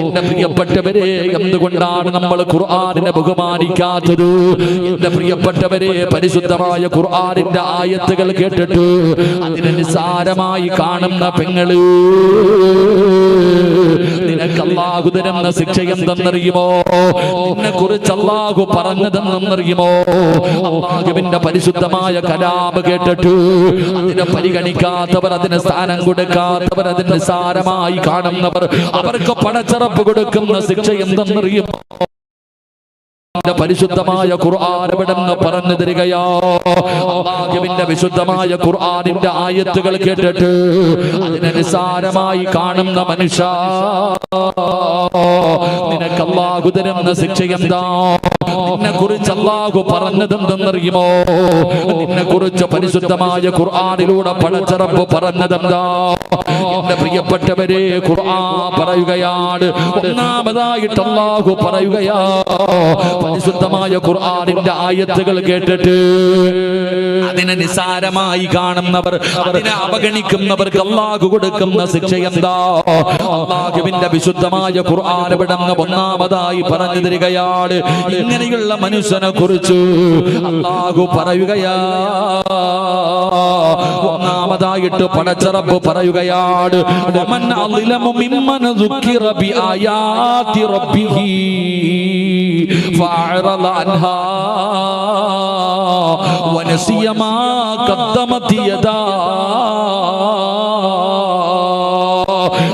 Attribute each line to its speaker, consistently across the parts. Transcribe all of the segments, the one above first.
Speaker 1: എന്റെ പ്രിയപ്പെട്ടവരെ, എന്തുകൊണ്ടാണ് നമ്മൾ ഖുർആനിനെ ബഹുമാനിക്കാത്തത്? എന്റെ പ്രിയപ്പെട്ടവരെ, പരിശുദ്ധമായ ഖുർആനിന്റെ ആയത്തുകൾ കേട്ടിട്ട് അതിനെ നിസ്സാരമായി കാണുന്ന പെങ്ങള്, നിനക്ക് അല്ലാഹു തരുന്ന ശിക്ഷ എന്തെന്നറിയുമോ? നിന്നെ കുറിച്ച് അല്ലാഹു പറഞ്ഞതെന്നറിയുമോ? അല്ലാഹുവിന്റെ പരിശുദ്ധമായ കലാം കേട്ടിട്ട് അതിനെ പരിഗണിക്കാത്തവർ, അതിന് സ്ഥാനം കൊടുക്കാത്തവർ, അതിന് നിസ്സാരമായി കാണുന്നവർ, അവർക്ക് പടച്ചറപ്പ് കൊടുക്കുന്ന ശിക്ഷ എന്തെന്നറിയുമോ? പരിശുദ്ധമായ ഖുർആൻ എവിടെന്ന് പറഞ്ഞു തരികയോ? അല്ലാഹുവിന്റെ വിശുദ്ധമായ ഖുർആനിന്റെ ആയത്തുകൾ കേട്ടിട്ട് അതിനെ നിസ്സാരമായി കാണുന്ന മനുഷ്യ, നിനക്ക് അല്ലാഹു തരുന്ന ശിക്ഷ എന്താ? നിന്നെ കുറിച്ച് അല്ലാഹു പറഞ്ഞതെന്തെന്നറിയുമോ? നിന്നെ കുറിച്ച് പരിശുദ്ധമായ ഖുർആനിലൂടെ പടച്ചറപ്പ് പറഞ്ഞതെന്താ? എന്റെ പ്രിയപ്പെട്ടവരെ, ഖുർആൻ പറയുകയാണ്, ഒന്നാമതായിട്ട് അല്ലാഹു പറയുകയാ, പരിശുദ്ധമായ ഖുർആനിന്റെ ആയത്തുകൾ കേട്ടിട്ട് അതിനെ നിസ്സാരമായി കാണുന്നവർ, അതിനെ അവഗണിക്കുന്നവർക്ക് അല്ലാഹു കൊടുക്കുന്ന ശിക്ഷ എന്താ? അല്ലാഹുവിന്റെ വിശുദ്ധമായ ഖുർആൻ എവിടെന്ന് ഒന്നാമതായി പറഞ്ഞു തരികയാണ്. ഇങ്ങനെയുള്ള മനുഷ്യനെ കുറിച്ച് അല്ലാഹു പറയുകയാ, ഒന്നാമതായിട്ട് പടച്ചറപ്പ് പറയുകയാണ്, വമൻ അളിലമു മിമ്മൻ ദുക്കിറ ബിആയാതി റബ്ബിഹി ഫഅറള അൻഹാ വനസിയ മാ ഖദ്ദമത് യദാ.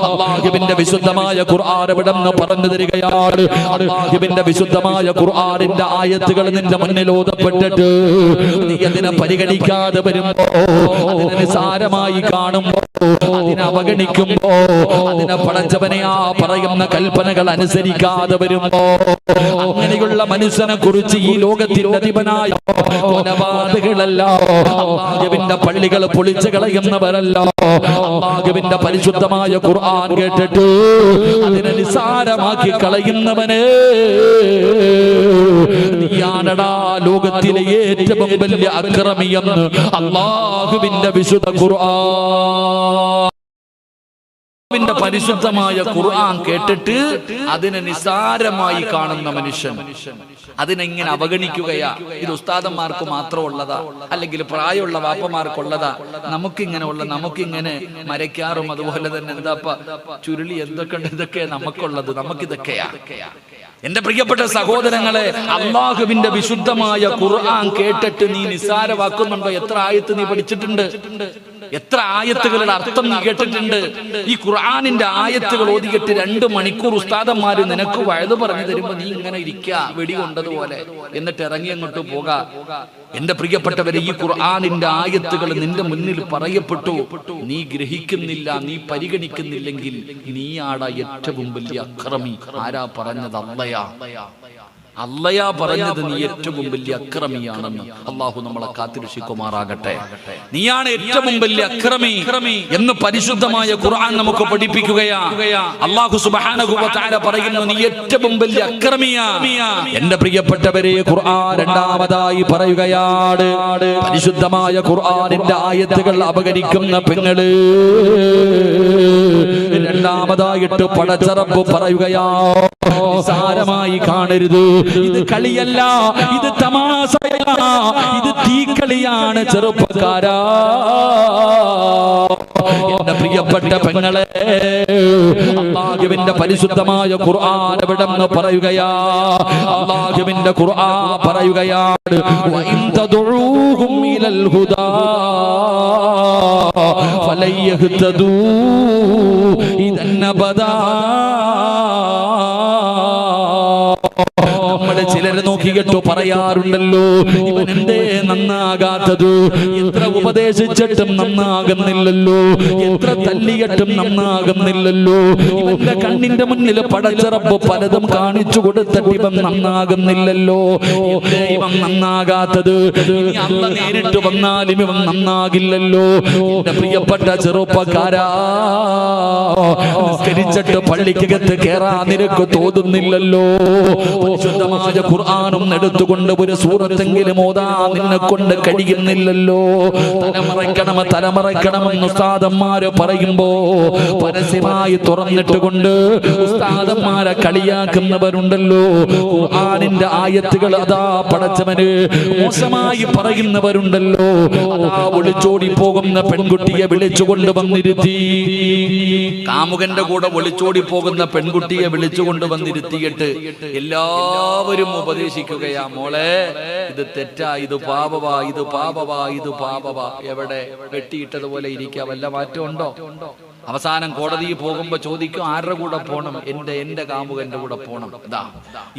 Speaker 1: അല്ലാഹുവിന്റെ വിശുദ്ധമായ ഖുർആൻ എവിടെന്ന് പറഞ്ഞു തരികയാണ്. അല്ലാഹുവിന്റെ വിശുദ്ധമായ ഖുർആനിന്റെ ആയത്തുകൾ നിന്റെ മുന്നിൽ ഓതപ്പെട്ടിട്ട് നീ അതിനെ പരിഗണിക്കാതെ വരുമ്പോ, അതിനെ നിസ്സാരമായി കാണുമ്പോ, അതിനെ അവഗണിക്കുമ്പോ, അതിനെ പടച്ചവനെ ആ പറയുന്ന കൽപ്പനകൾ അനുസരിക്കാതെ വരുമ്പോ, അങ്ങനെയുള്ള മനുഷ്യനെ കുറിച്ച് ഈ ലോകത്തിന്റെ അധിപനായ കൊലപാതകളല്ല, അല്ലാഹുവിന്റെ പള്ളികൾ പൊളിച്ചു കളയുന്നവരല്ല, അല്ലാഹുവിന്റെ പരിശുദ്ധമായ ഖുർആൻ കേട്ടിട്ട് അതിനെ നിസ്സാരമാക്കി കളയുന്നവനെ, നീയാണടാ ലോകത്തിലെ ഏറ്റവും വലിയ അക്രമിയെന്ന് അല്ലാഹുവിന്റെ വിശുദ്ധ ഖുർആൻ. പരിശുദ്ധമായ ഖുർആൻ കേട്ടിട്ട് അതിനെ നിസ്സാരമായി കാണുന്ന മനുഷ്യൻ, അതിനെങ്ങനെ അവഗണിക്കുകയാ? ഇത് ഉസ്താദന്മാർക്ക് മാത്രമുള്ളതാ, അല്ലെങ്കിൽ പ്രായമുള്ള വാപ്പമാർക്കുള്ളതാ? നമുക്കിങ്ങനെ മരയ്ക്കാറും അതുപോലെ തന്നെ എന്താപ്പ ചുരുളി എന്തൊക്കെ ഉണ്ട്, ഇതൊക്കെ നമുക്കുള്ളത്, നമുക്കിതൊക്കെയാ. എന്റെ പ്രിയപ്പെട്ട സഹോദരങ്ങളെ, അല്ലാഹുവിന്റെ വിശുദ്ധമായ ഖുർആൻ കേട്ടിട്ട് നീ നിസ്സാരമാക്കുന്നുണ്ടോ? എത്ര ആയത്ത് നീ പഠിച്ചിട്ടുണ്ട്? എത്ര ആയത്തുകളുടെ അർത്ഥം നീ കേട്ടിട്ടുണ്ട്? ഈ ഖുർആനിന്റെ ആയത്തുകൾ ഓതിയിട്ട് 2 മണിക്കൂർ ഉസ്താദന്മാര് നിനക്ക് വഴുത് പറഞ്ഞു തരുമ്പോ നീ ഇങ്ങനെ ഇരിക്കുക, വെടി കൊണ്ടതുപോലെ, എന്നിട്ട് ഇറങ്ങി അങ്ങോട്ട് പോകാ. എന്റെ പ്രിയപ്പെട്ടവരെ, ഈ ഖുർആനിന്റെ ആയത്തുകൾ നിന്റെ മുന്നിൽ പറയപ്പെട്ടു, നീ ഗ്രഹിക്കുന്നില്ല, നീ പരിഗണിക്കുന്നില്ലെങ്കിൽ നീയാടാ ഏറ്റവും വലിയ അക്രമി. ആരാ പറഞ്ഞത്? അല്ലയാ പറഞ്ഞത് നീ ഏറ്റവും വലിയ അക്രമിയാണെന്ന്. അല്ലാഹു നമ്മളെ കാത്തിരക്ഷിക്കുമാറാകട്ടെ. നീയാണ് ഏറ്റവും വലിയ അക്രമി എന്ന് പരിശുദ്ധമായ ഖുർആൻ നമുക്ക് പഠിപ്പിക്കുകയാ. അല്ലാഹു സുബ്ഹാനഹു വ തആല പറയുന്നു, നീ ഏറ്റവും വലിയ അക്രമിയാ. എന്റെ പ്രിയപ്പെട്ടവരെ, ഖുർആൻ രണ്ടാമതായി പറയുകയാണ്, പരിശുദ്ധമായ ഖുർആനിന്റെ ആയത്തുകൾ അവഗണിക്കുന്ന പെങ്ങള്, രണ്ടാമതായിട്ട് പടച്ചറപ്പ് പറയുകയാ, നിസ്സാരമായി കാണരുത്. ഇത് കളിയല്ല, ഇത് തമാശയല്ല, ഇത് തീക്കളിയാണ് ചെറുപ്പക്കാരാ. എന്റെ പ്രിയപ്പെട്ട പെങ്ങളെ, അല്ലാഹുവിന്റെ പരിശുദ്ധമായ ഖുർആൻ എവിടെന്ന് പറയുകയാ? അല്ലാഹുവിന്റെ ഖുർആൻ പറയുകയാണ്, വഇൻ തദഊഹും ഇലൽ ഹുദാ ഫലൻ യഹ്തദൂ ഇദൻ അബദാ. നമ്മള് ചിലരെ നോക്കിയിട്ട് പറയാറുണ്ടല്ലോ, ഇവൻ എന്തേ നന്നാകാത്തത്? എത്ര ഉപദേശിച്ചിട്ടും നന്നാകുന്നില്ലല്ലോ, എത്ര തല്ലിയിട്ടും നന്നാകുന്നില്ലല്ലോ, ഇവന്റെ കണ്ണിന്റെ മുന്നിൽ പടച്ചറപ്പ് പലതും കാണിച്ചു കൊടുത്തിട്ട് ഇവൻ നന്നാകുന്നില്ലല്ലോ. എന്തേ ഇവൻ നന്നാകാത്തത്? ഇനി അല്ലാഹ് നേരിട്ട് വന്നാലും ഇവൻ നന്നാകില്ലല്ലോ. എന്റെ പ്രിയപ്പെട്ട ചെറുപ്പക്കാരാ, നിസ്കരിച്ചിട്ട് പള്ളിക്കകത്ത് കേറാൻ നിനക്ക് തോന്നുന്നില്ലല്ലോ. പരിശുദ്ധമായ ഖുർആൻ ഖുർആനും എടുത്തുകൊണ്ട് ഒരു സൂറത്തെങ്കിലും ഓതാ നിന്നെ കൊണ്ട് കഴിയുന്നില്ലല്ലോ. തലമറയ്ക്കണമെന്ന് ഉസ്താദന്മാര് പറയുമ്പോ പരസ്യമായി തുറന്നിട്ടുകൊണ്ട് ഉസ്താദന്മാരെ കളിയാക്കുന്നവരുണ്ടല്ലോ. ഖുർആനിന്റെ ആയത്തുകൾ അതാ പടച്ചവന് മോശമായി പറയുന്നവരുണ്ടല്ലോ. അതാ ഒളിച്ചോടി പോകുന്ന പെൺകുട്ടിയെ വിളിച്ചുകൊണ്ട് വന്നിരുത്തി, കാമുകന്റെ കൂടെ ഒളിച്ചോടി പോകുന്ന പെൺകുട്ടിയെ വിളിച്ചുകൊണ്ട് വന്നിരുത്തിയിട്ട് എല്ലാവരും ഉപദേശിക്കുകയാ, മോളെ ഇത് തെറ്റാ, ഇത് പാപവാ, ഇത് പാപവാ, ഇത് പാപവാ. എവിടെ വെട്ടിയിട്ടതുപോലെ ഇരിക്കുക, വല്ല മാറ്റം ഉണ്ടോ? അവസാനം കോടതിയിൽ പോകുമ്പോ ചോദിക്കും ആരുടെ കൂടെ പോണം? എന്റെ കാമുകന്റെ കൂടെ പോണം. ഇതാ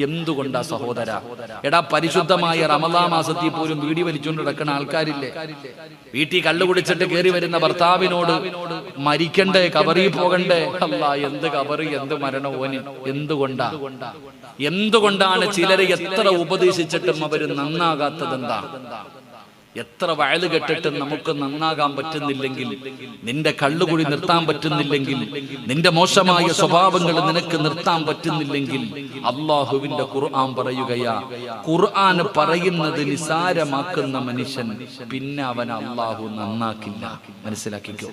Speaker 1: എന്തുകൊണ്ടാ സഹോദര? എടാ പരിശുദ്ധമായ റമദാൻ മാസത്തിൽ പോലും വീടി വലിച്ചുകൊണ്ട് നടക്കുന്ന ആൾക്കാരില്ലേ? വീട്ടിൽ കള്ളു കുടിച്ചിട്ട് കയറി വരുന്ന ഭർത്താവിനോട് മരിക്കണ്ടേ, കബറി പോകണ്ടേ? അല്ലാ, എന്ത് കബറി, എന്ത് മരണോന്. എന്തുകൊണ്ടാണ് ചിലരെ എത്ര ഉപദേശിച്ചിട്ടും അവര് നന്നാകാത്തതെന്താ? എത്ര വയല് കെട്ടിട്ട് നമുക്ക് നന്നാകാൻ പറ്റുന്നില്ലെങ്കിൽ, നിന്റെ കള്ളുകുടി നിർത്താൻ പറ്റുന്നില്ലെങ്കിൽ, നിന്റെ മോശമായ സ്വഭാവങ്ങൾ നിനക്ക് നിർത്താൻ പറ്റുന്നില്ലെങ്കിൽ, അള്ളാഹുവിന്റെ ഖുർആൻ പറയുകയാ, ഖുർആൻ പറയുന്നത് നിസാരമാക്കുന്ന മനുഷ്യൻ പിന്നെ അവൻ അള്ളാഹു നന്നാക്കില്ല. മനസ്സിലാക്കിക്കോ.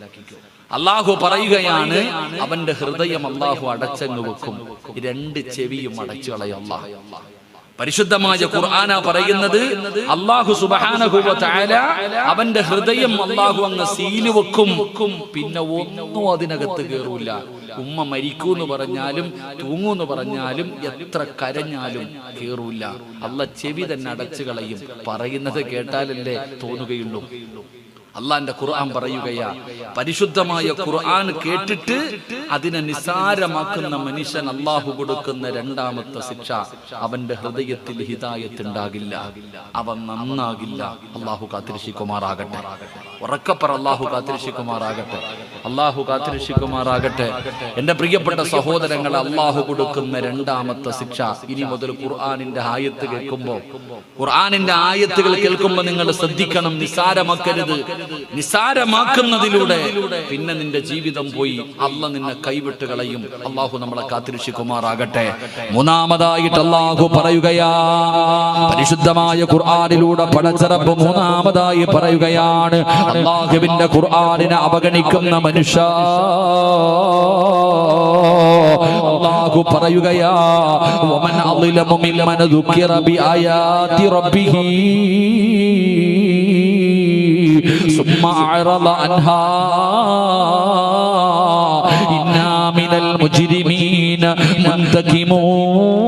Speaker 1: അള്ളാഹു പറയുകയാണ്, അവന്റെ ഹൃദയം അള്ളാഹു അടച്ചങ്ങ് വെക്കും, രണ്ട് ചെവിയും അടച്ചു കളയും അള്ളാഹു. പരിശുദ്ധമായ ഖുർആന പറയുന്നത് അല്ലാഹു സുബ്ഹാനഹു വ തആല അവന്റെ ഹൃദയം അല്ലാഹു അങ്ങ് സീല് വെക്കും, പിന്നെ ഒന്നും അതിനകത്ത് കേറൂല. ഉമ്മ മരിക്കൂന്ന് പറഞ്ഞാലും തൂങ്ങൂന്ന് പറഞ്ഞാലും എത്ര കരഞ്ഞാലും കേറൂല. അല്ലാഹ് ചെവി തന്നെ അടച്ചു കളയും. പറയുന്നത് കേട്ടാലല്ലേ തോന്നുകയുള്ളൂ. അള്ളാന്റെ ഖുർആൻ പറയുകയാ, പരിശുദ്ധമായ ഖുർആൻ കേട്ടിട്ട് അതിനെ നിസാരമാക്കുന്ന മനുഷ്യൻ അള്ളാഹു കൊടുക്കുന്ന രണ്ടാമത്തെ ശിക്ഷ, അവന്റെ ഹൃദയത്തിൽ ഹിദായത്ത് ഉണ്ടാകില്ല, അവൻ നന്നാകില്ല. അള്ളാഹു കാത്തിരക്ഷിക്കുമാറാകട്ടെ. ഉറക്കപ്പറ അള്ളാഹു കാത്തിരക്ഷിക്കുമാറാകട്ടെ. അള്ളാഹു കാത്തിരക്ഷിക്കുമാറാകട്ടെ. എന്റെ പ്രിയപ്പെട്ട സഹോദരങ്ങളെ, അള്ളാഹു കൊടുക്കുന്ന രണ്ടാമത്തെ ശിക്ഷ. ഇനി മുതൽ ഖുർആനിന്റെ ആയത്ത് കേൾക്കുമ്പോ, ഖുർആനിന്റെ ആയത്തുകൾ കേൾക്കുമ്പോ നിങ്ങൾ ശ്രദ്ധിക്കണം, നിസാരമാക്കരുത്. നിസാരമാക്കുന്നതിലൂടെ പിന്നെ നിന്റെ ജീവിതം പോയി, അള്ളാഹ് നിന്നെ കൈവിട്ട് കളയും. അള്ളാഹു നമ്മളെ കാത്തിരക്ഷിക്കുമാറാകട്ടെ. മൂന്നാമതായിട്ട് അള്ളാഹു പറയുകയാ, പരിശുദ്ധമായ ഖുർആനിലൂടെ പടച്ചറബ് മൂന്നാമതായി പറയുകയാണ്, അള്ളാഹുവിന്റെ ഖുർആനിനെ അവഗണിക്കുന്ന മനുഷ്യ, അള്ളാഹു പറയുകയാ, വമൻ അളിലമു മിമ്മൻ ദുക്കിറ ബിആയാതി റബ്ബിഹി ثم أعرض عنها إنا من المجرمين منتقمون.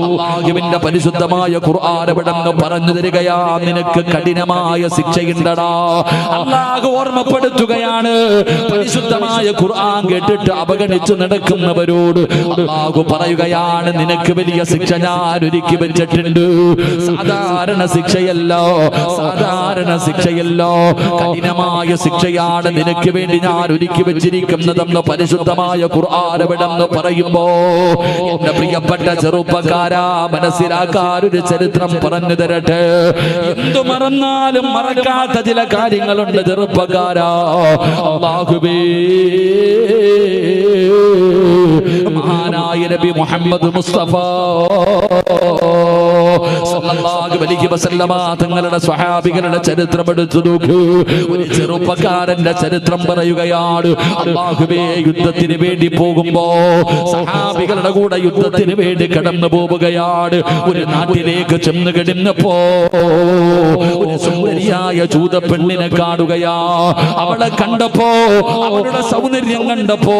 Speaker 1: അല്ലാഹുവിന്റെ പരിശുദ്ധമായ ഖുർആൻ എവിടെന്ന് പറഞ്ഞു തരികയാ, നിനക്ക് കഠിനമായ ശിക്ഷയുണ്ടടാ. അല്ലാഹു ഓർമ്മപ്പെടുത്തുകയാണ്, പരിശുദ്ധമായ ഖുർആൻ കേട്ടിട്ട് അവഗണിച്ചു നടക്കുന്നവരോട് അല്ലാഹു പറയുകയാണ്, നിനക്ക് വലിയ ശിക്ഷ ഞാൻ ഒരുക്കി വെച്ചിട്ടുണ്ട്. സാധാരണ ശിക്ഷയല്ലോ, സാധാരണ ശിക്ഷയല്ലോ, കഠിനമായ ശിക്ഷയാണ് നിനക്ക് വേണ്ടി ഞാൻ ഒരുക്കി വെച്ചിരിക്കുന്നതെന്ന് പരിശുദ്ധമായ ഖുർആൻ എവിടെന്ന് പറയുമ്പോ, എന്റെ പ്രിയപ്പെട്ട ചെറുപ്പക്കാരാ, മനസ്സിലാക്കാനൊരു ചരിത്രം പറഞ്ഞു തരട്ടെ. എന്തു മറന്നാലും മറക്കാത്ത ചില കാര്യങ്ങളുണ്ട് ചെറുപ്പക്കാരാ. അല്ലാഹുവേ, മഹാനായ നബി മുഹമ്മദ് മുസ്തഫ സല്ലല്ലാഹു അലൈഹി വസല്ലമ തങ്ങളുടെ സ്വഹാബികളുടെ ചരിത്രം എടുത്തു നോക്കൂ. ഒരു ചെറുപ്പക്കാരന്റെ ചരിത്രം പറയുകയാണ്. അല്ലാഹുവേ, യുദ്ധത്തിന് വേണ്ടി പോകുമ്പോ സഹാബികളുടെ കൂടെ യുദ്ധത്തിന് വേണ്ടി കടന്നു പോവുകയാണ്. ഒരു നാട്ടിലേക്ക് ചെന്ന് കിടന്നപ്പോ ഒരു സുന്ദരിയായ ജൂത പെണ്ണിനെ കാണുകയാ. അവളെ കണ്ടപ്പോ, അവളുടെ സൗന്ദര്യം കണ്ടപ്പോ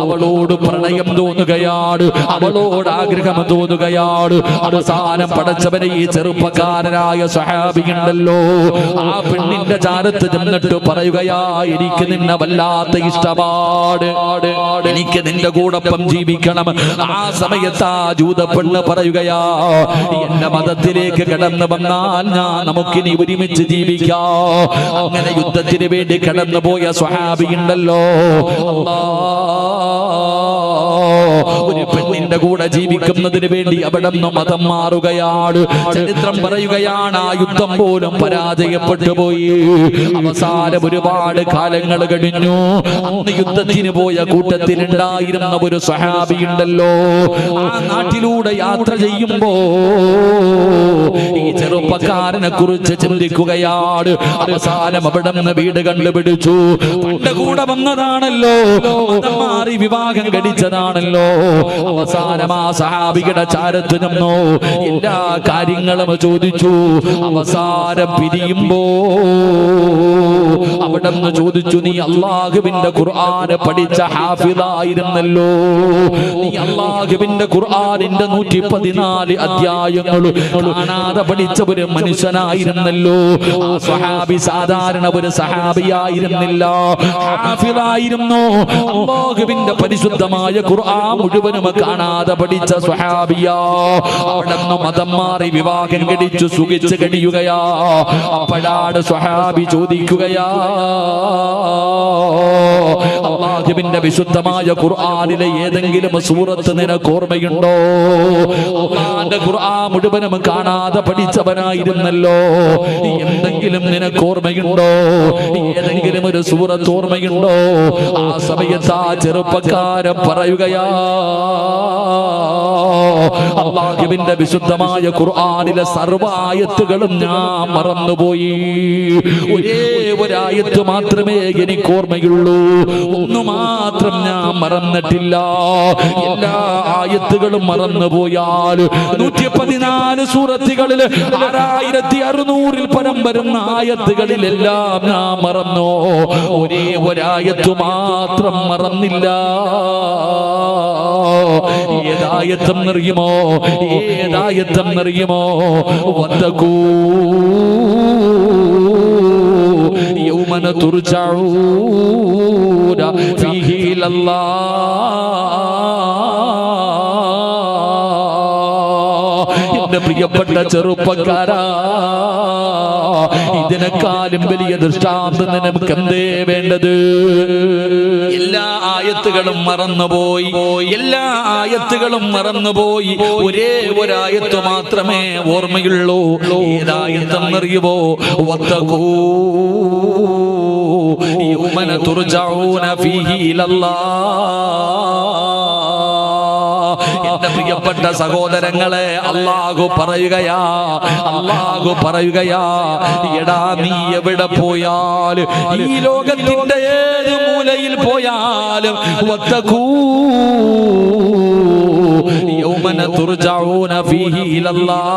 Speaker 1: അവളോട് പ്രണയം തോന്നുകയാണ്, അവളോട് ആഗ്രഹം തോന്നുകയാണ്. അവസാനം പടച്ചവനെ, ഈ ചെറുപ്പക്കാരനായ സ്വഹാബിയുണ്ടല്ലോ, ആ പെണ്ണിന്റെ ചാരത്ത് ചെന്നിട്ട് പറയുകയാ, എനിക്ക് നിന്നെ വല്ലാത്ത ഇഷ്ടമാണ്, എനിക്ക് നിന്റെ കൂടൊപ്പം ജീവിക്കണം. ആ സമയത്ത് ആ ജൂത പെണ്ണ് പറയുകയാ, എന്റെ മതത്തിലേക്ക് കടന്നു വന്നാൽ നമുക്കിനി ഒരുമിച്ച് ജീവിക്കാം. അങ്ങനെ യുദ്ധത്തിന് വേണ്ടി കടന്നു പോയ സ്വഹാബിയുണ്ടല്ലോ, ഒരു പെണ്ണിന്റെ പെണ്ണിന്റെ കൂടെ ജീവിക്കുന്നതിന് വേണ്ടി അവിടെ നിന്ന് മതം മാറുകയാണ്. ചരിത്രം പറയുകയാണ് ആ യുദ്ധം പോലും പരാജയപ്പെട്ടു പോയി. അവസാനം ഒരുപാട് കാലങ്ങൾ കഴിഞ്ഞു. അന്ന് യുദ്ധത്തിന് പോയ കൂട്ടത്തിലുണ്ടായിരുന്ന ഒരു സ്വഹാബി ഉണ്ടല്ലോ, ആ നാട്ടിലൂടെ യാത്ര ചെയ്യുമ്പോ ഈ ചെറുപ്പക്കാരനെ കുറിച്ച് ചിന്തിക്കുകയാണ്. അവസാനം അവിടെ നിന്ന് വീട് കണ്ടുപിടിച്ചു. പണ്ട് കൂടെ വന്നതാണല്ലോ, മതം മാറി വിവാഹം കഴിച്ചതാണല്ലോ. അവസാനം ആ സഹാബിയുടെ ചാരത്ത് നിന്നോ എല്ലാ കാര്യങ്ങളും ചോദിച്ചു. അവസാനം പിരിയുമ്പോ അവിടെ നിന്ന് ചോദിച്ചു, നീ അല്ലാഹുവിന്റെ ഖുർആന് പഠിച്ച ഹാഫിളായിരുന്നല്ലോ, നീ അല്ലാഹുവിന്റെ ഖുർആനിന്റെ 114 അധ്യായങ്ങൾ കാണാതെ പഠിച്ച ഒരു മനുഷ്യനായിരുന്നല്ലോ. ആ സ്വഹാബി സാധാരണ ഒരു സഹാബിയായിരുന്നില്ല, ഹാഫിളായിരുന്നു. അല്ലാഹുവിന്റെ പരിശുദ്ധമായ ഖുർആൻ മുഴുവനും കാണാതെ പഠിച്ച സ്വഹാബിയാ. അവിടെ നിന്ന് മതം മാറി വിവാഹം കഴിച്ചു സുഖിച്ച് കഴിയുകയാ. അപ്പോഴാണ് സ്വഹാബി ചോദിക്കുകയാ, അല്ലാഹുവിന്റെ വിശുദ്ധമായ ഖുർആനിലെ ഏതെങ്കിലും സൂറത്ത് നിനക്ക് ഓർമ്മയുണ്ടോ? അല്ലാഹുവിന്റെ ഖുർആൻ മുഴുവനും കാണാതെ പഠിച്ചവനായിരുന്നല്ലോ, എന്തെങ്കിലും നിനക്ക് ഓർമ്മയുണ്ടോ? ഏതെങ്കിലും ഒരു സൂറത്ത് ഓർമ്മയുണ്ടോ? ആ സമയത്ത് ആ ചെറുപ്പക്കാരൻ പറയുകയാ, അല്ലാഹുവിന്റെ വിശുദ്ധമായ ഖുർആനിലെ സർവ്വ ആയത്തുകളും ഞാൻ മറന്നുപോയി. ഒരേ ഒരായത്ത് മാത്രമേ എനിക്ക് ഓർമ്മയുള്ളൂ, ഒന്ന് മാത്രം ഞാൻ മറന്നിട്ടില്ല. എല്ലാ ആയത്തുകളും മറന്നുപോയാൽ 114 സൂറത്തുകളിൽ 6600 പരം വരുന്ന ആയത്തുകളിലെല്ലാം ഞാൻ മറന്നു. ഒരേ ഒരായത്ത് മാത്രം മറന്നില്ല. ഏതായത്തെന്നറിയുമോ? ഏതായത്തെന്നറിയുമോ? വത്തഖൂ യൗമന തുർജഊന ഫീഹി ഇലല്ലാഹ്. എന്റെ പ്രിയപ്പെട്ട ചെറുപ്പക്കാരാ, ഇതിനെക്കാളും വലിയ ദൃഷ്ടാന്തം നിനക്ക് എന്തേ വേണ്ടത്? എല്ലാ ആയത്തുകളും മറന്നുപോയി, എല്ലാ ആയത്തുകളും മറന്നുപോയി. ഒരേ ഒരായത്ത് മാത്രമേ ഓർമ്മയുള്ളൂ. ഏതായത്തെന്നറിയുമോ? വത്തഖൂ യൗമന തുർജഊന ഫീഹി ഇലല്ലാഹ്. എന്റെ പ്രിയപ്പെട്ട സഹോദരങ്ങളെ, അല്ലാഹു പറയുകയാ, അല്ലാഹു പറയുകയാ, എടാ നീ എവിടെ പോയാലും, ഈ ലോകത്തിന്റെ ഏത് മൂലയിൽ പോയാലും, വത്തഖൂ യൗമന തുർജഊന ഫീഹി ഇലല്ലാഹ്.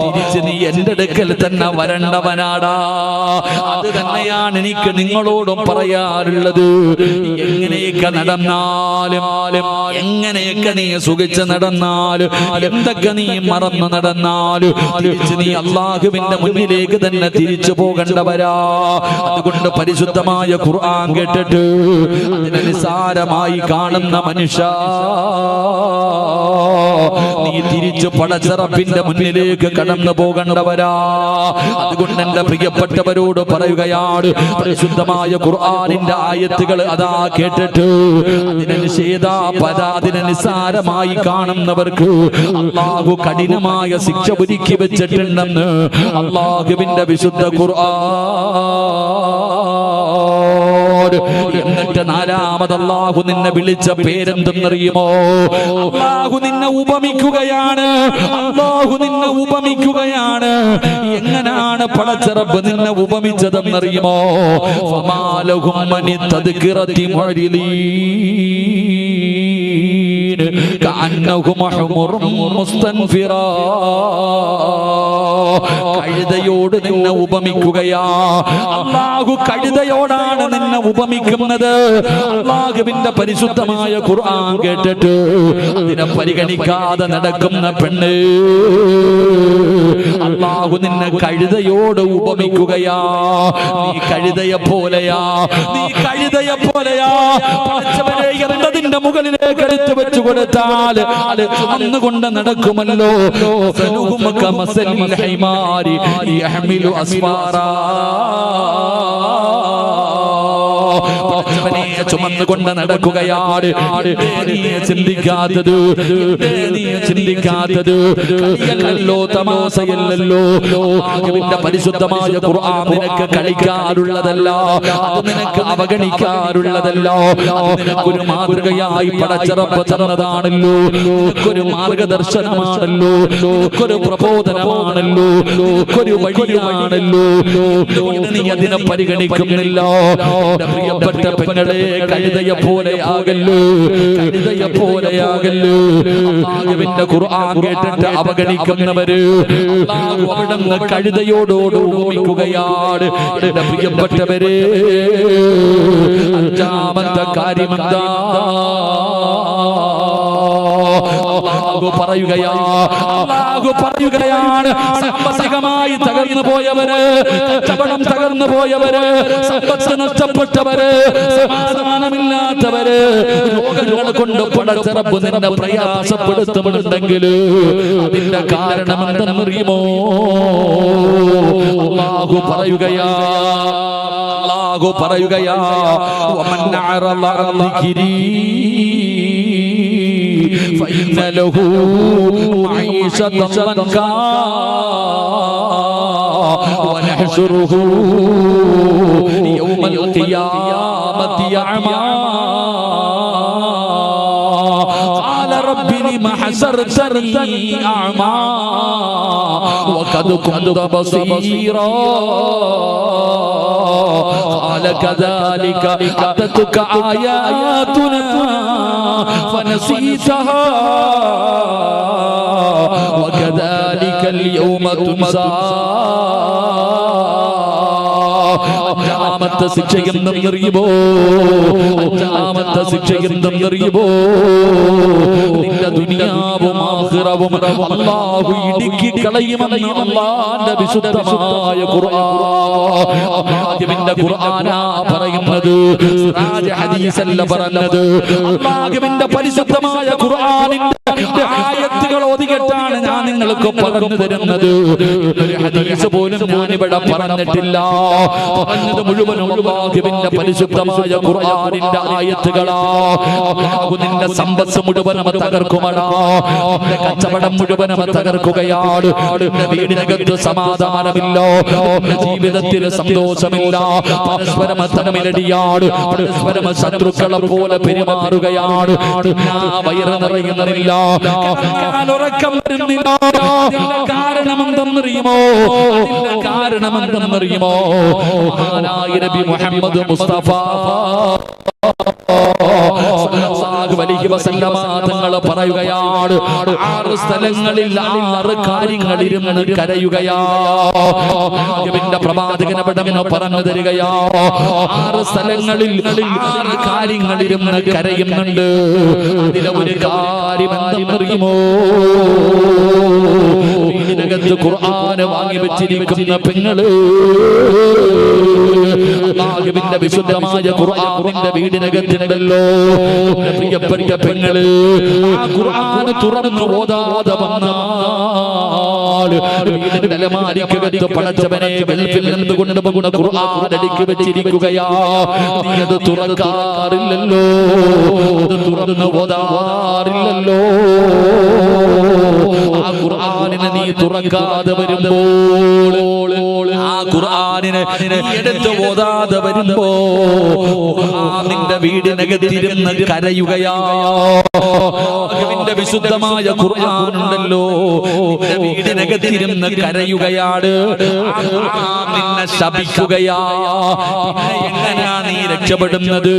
Speaker 1: തിരിച്ച് നീ എന്റെ അടുക്കൽ തന്നെ വരണ്ടവനാടാ. അത് തന്നെയാണ് എനിക്ക് നിങ്ങളോടും പറയാറുള്ളത്. എങ്ങനെയൊക്കെ നടന്നാലും, എങ്ങനെയൊക്കെ നീ സുഖിച്ച് നടന്നാലും, എന്തൊക്കെ നീ മറന്നു നടന്നാലും, തിരിച്ച് നീ അല്ലാഹുവിന്റെ മുന്നിലേക്ക് തന്നെ തിരിച്ചു പോകേണ്ടവരാ. അതുകൊണ്ട് പരിശുദ്ധമായ ഖുർആൻ കേട്ടിട്ട് അതിനെ നിസ്സാരമായി കാണുന്ന മനുഷ്യ, നീ തിരിച്ചു പടച്ചറപ്പിന്റെ മുന്നിലേക്ക് കടന്നു പോകേണ്ടവരാ. അതുകൊണ്ട് എന്റെ പ്രിയപ്പെട്ടവരോട് പറയുകയാണ്, പരിശുദ്ധമായ ഖുർആനിന്റെ ആയത്തുകൾ അതാ കേട്ടിട്ട് അതിനെ അതിനെ നിസ്സാരമായി കാണുന്നവർക്ക് അല്ലാഹു കഠിനമായ ശിക്ഷ ഒരുക്കി വെച്ചിട്ടുണ്ടെന്ന് അല്ലാഹുവിന്റെ വിശുദ്ധ ഖുർആൻ. എന്നിട്ട് നാലാമത് അല്ലാഹു നിന്നെ വിളിച്ച പേരെന്തെന്നറിയുമോ? അല്ലാഹു നിന്നെ ഉപമിക്കുകയാണ്. അല്ലാഹു നിന്നെ ഉപമിക്കുകയാണ്. എങ്ങനെയാണ് പടച്ചറബ് നിന്നെ ഉപമിച്ചതെന്നറിയുമോ? ഫമാലഹും മനി തദ്കിറതി മുഅ്രിദീൻ കഅന്നഹും ഹുമുറും മുസ്തൻഫിറാ. കഴുതയോട് നിന്നെ ഉപമിക്കുകയാ. അല്ലാഹു കഴുതയോടാണ് നിന്നെ ഉപമിക്കുന്നത്. അല്ലാഹുവിന്റെ പരിശുദ്ധമായ ഖുർആൻ കേട്ടിട്ട് അതിനെ പരിഗണിക്കാതെ നടക്കുന്ന പെണ്ണ്, അല്ലാഹു നിന്നെ കഴുതയോട് ഉപമിക്കുകയാ. നീ കഴുതയെ പോലെയാ, നീ കഴുതയെ പോലെയാ. പടച്ചവനെ, എന്നതിന്റെ മുകളിലേക്ക് എടുത്തു വെച്ചു കൊടുത്താൽ അത് ചുമന്നുകൊണ്ട് നടക്കുമല്ലോ. ചുമന്നുകൊണ്ട് നടക്കുകയാണ്. നീ ചിന്തിക്കാത്തത്, നീ ചിന്തിക്കാത്തത് കളിയല്ലോ, തമാശയല്ലല്ലോ. അല്ലാഹുവിന്റെ പരിശുദ്ധമായ ഖുർആൻ നിനക്ക് കളിക്കാറുള്ളതല്ല, അത് നിനക്ക് അവഗണിക്കാറുള്ളതല്ല. അത് നിനക്കൊരു മാതൃകയായി പടച്ചറപ്പ് തന്നതാണല്ലോ, നിനക്കൊരു മാർഗദർശനമാണല്ലോ, നിനക്കൊരു പ്രബോധനമാണല്ലോ, നിനക്കൊരു വഴിയാണല്ലോ. നീ അതിനെ പരിഗണിക്കുന്നില്ല. പ്രിയപ്പെട്ട പെങ്ങളെ, കഴുതയെ പോലെയാകല്ലോ, കഴുതയെ പോലെയാകല്ലോ. അല്ലാഹുവിന്റെ ഖുർആൻ കേട്ടിട്ട് അവഗണിക്കുന്നവര് അല്ലാഹു അവിടുന്ന് കഴുതയോടോട് ഉപമിക്കുകയാണ്. എന്റെ പ്രിയപ്പെട്ടവരെ, അഞ്ചാമത്തെ കാര്യമെന്താ? അല്ലാഹു പറയുകയാണ്, സാമ്പത്തികമായി തകർന്നു പോയവര്, കച്ചവടം തകർന്നു പോയവര്, സമ്പത്ത് നഷ്ടപ്പെട്ടവര്, സമാധാനമില്ലാത്തവര്, രോഗങ്ങൾ കൊണ്ട് പടച്ചറപ്പ് നിന്നെ പ്രയാസപ്പെടുത്തുന്നുണ്ടെങ്കിൽ അതിന്റെ കാരണം എന്തെന്നറിയുമോ? അല്ലാഹു പറയുകയാ വമൻ അറള അൻ ദിക്രി فإن له معيشة ضنكا ونحشره يوم القيامة أعمى قال رب لم حشرتني أعمى وقد كنت بصيرا قال كذلك أتتك آياتنا فنسيتها وكذلك اليوم تنسى. അഞ്ചാമത്തെ ശിക്ഷ എന്തെന്നറിയുമോ? അഞ്ചാമത്തെ ശിക്ഷ എന്തെന്നറിയുമോ? നിന്റെ ദുനിയാവും ആഖിറവും അല്ലാഹു ഇടുക്കി കളയുമെന്ന് അല്ലാഹുവിന്റെ വിശുദ്ധമായ ഖുർആൻ. അല്ലാഹുവിന്റെ ഖുർആനാ പറയുന്നത്, സിറാജ് ഹദീസല്ല പറഞ്ഞത്. അല്ലാഹുവിന്റെ പരിശുദ്ധമായ ഖുർആനിന്റെ ആയത്തുകൾ ഓതിയിട്ടാണ് ഞാൻ നിങ്ങൾക്ക് പറഞ്ഞു തരുന്നത്. ഒരു ഹദീസ് പോലും ഞാൻ ഇവിടെ പറഞ്ഞിട്ടില്ല. പറഞ്ഞത് മുഴുവനും അല്ലാഹുവിന്റെ പരിശുദ്ധമായ ഖുർആനിന്റെ ആയത്തുകളാ. അല്ലാഹു നിന്റെ സമ്പത്ത് മുഴുവനും തകർക്കുമടാ, നിന്റെ കച്ചവടം മുഴുവനും തകർക്കുകയാണ്. നിന്റെ വീടിനകത്ത് സമാധാനമില്ല, നിന്റെ ജീവിതത്തിൽ സന്തോഷമില്ല, പരസ്പരം തമ്മിലടിയാണ്, പരസ്പരം ശത്രുക്കളെ പോലെ പെരുമാറുകയാണ്. വയറ് നിറയുന്നില്ല, ഉറക്കം വരുന്നില്ല. അതിന്റെ കാരണം എന്തെന്നറിയുമോ? അതിന്റെ കാരണം എന്തെന്നറിയുമോ? മഹാനായ നബി മുഹമ്മദ് മുസ്തഫ തങ്ങൾ പറയുകയാണ്, 6 സ്ഥലങ്ങളിൽ 6 കാര്യങ്ങളിരുന്ന് കരയുകയാണ്. പ്രവാചകൻ അവിടെ പറഞ്ഞു തരികയാ, 6 സ്ഥലങ്ങളിൽ 6 കാര്യങ്ങളിരുന്ന് കരയുന്നുണ്ട്. അതിലെ ഒരു കാര്യം എന്തെന്നറിയുമോ? വീടിനകത്ത് ഖുർആൻ വാങ്ങി വെച്ചിരിക്കുന്ന പെങ്ങള്, അല്ലാഹുവിന്റെ വിശുദ്ധമായ ഖുർആനിന്റെ വീടിനകത്തുണ്ടല്ലോ. പ്രിയപ്പെട്ട പെങ്ങള്, ആ ഖുർആൻ തുറന്നു ഓതാതെ വന്നാൽ വീടിന്റെ അലമാരിക്കകത്ത് പടച്ചവനെ ഗൾഫിൽ നിന്ന് കൊണ്ടുപോകുന്ന ഖുർആൻ അടുക്കി വെച്ചിരിക്കുകയാ. നീ അത് തുറക്കാറില്ലല്ലോ, അത് തുറന്നു ഓതാറില്ലല്ലോ. ആ ഖുർആനിനെ നീ തുറക്കാതെ വരുമ്പോൾ, ആ ഖുർആനിനെ എടുത്ത് ഓതാതെ വരുമ്പോ നിന്റെ വീടിനകത്തിരുന്ന് കരയുകയാ. നിന്റെ വിശുദ്ധമായ ഖുർആൻ ഉണ്ടല്ലോ, നിന്റെ വീടിനകത്തിരുന്ന് കരയുകയാണ്. നിന്നെ ശപിക്കുകയാ. എങ്ങനെയാ നീ രക്ഷപ്പെടുന്നത്?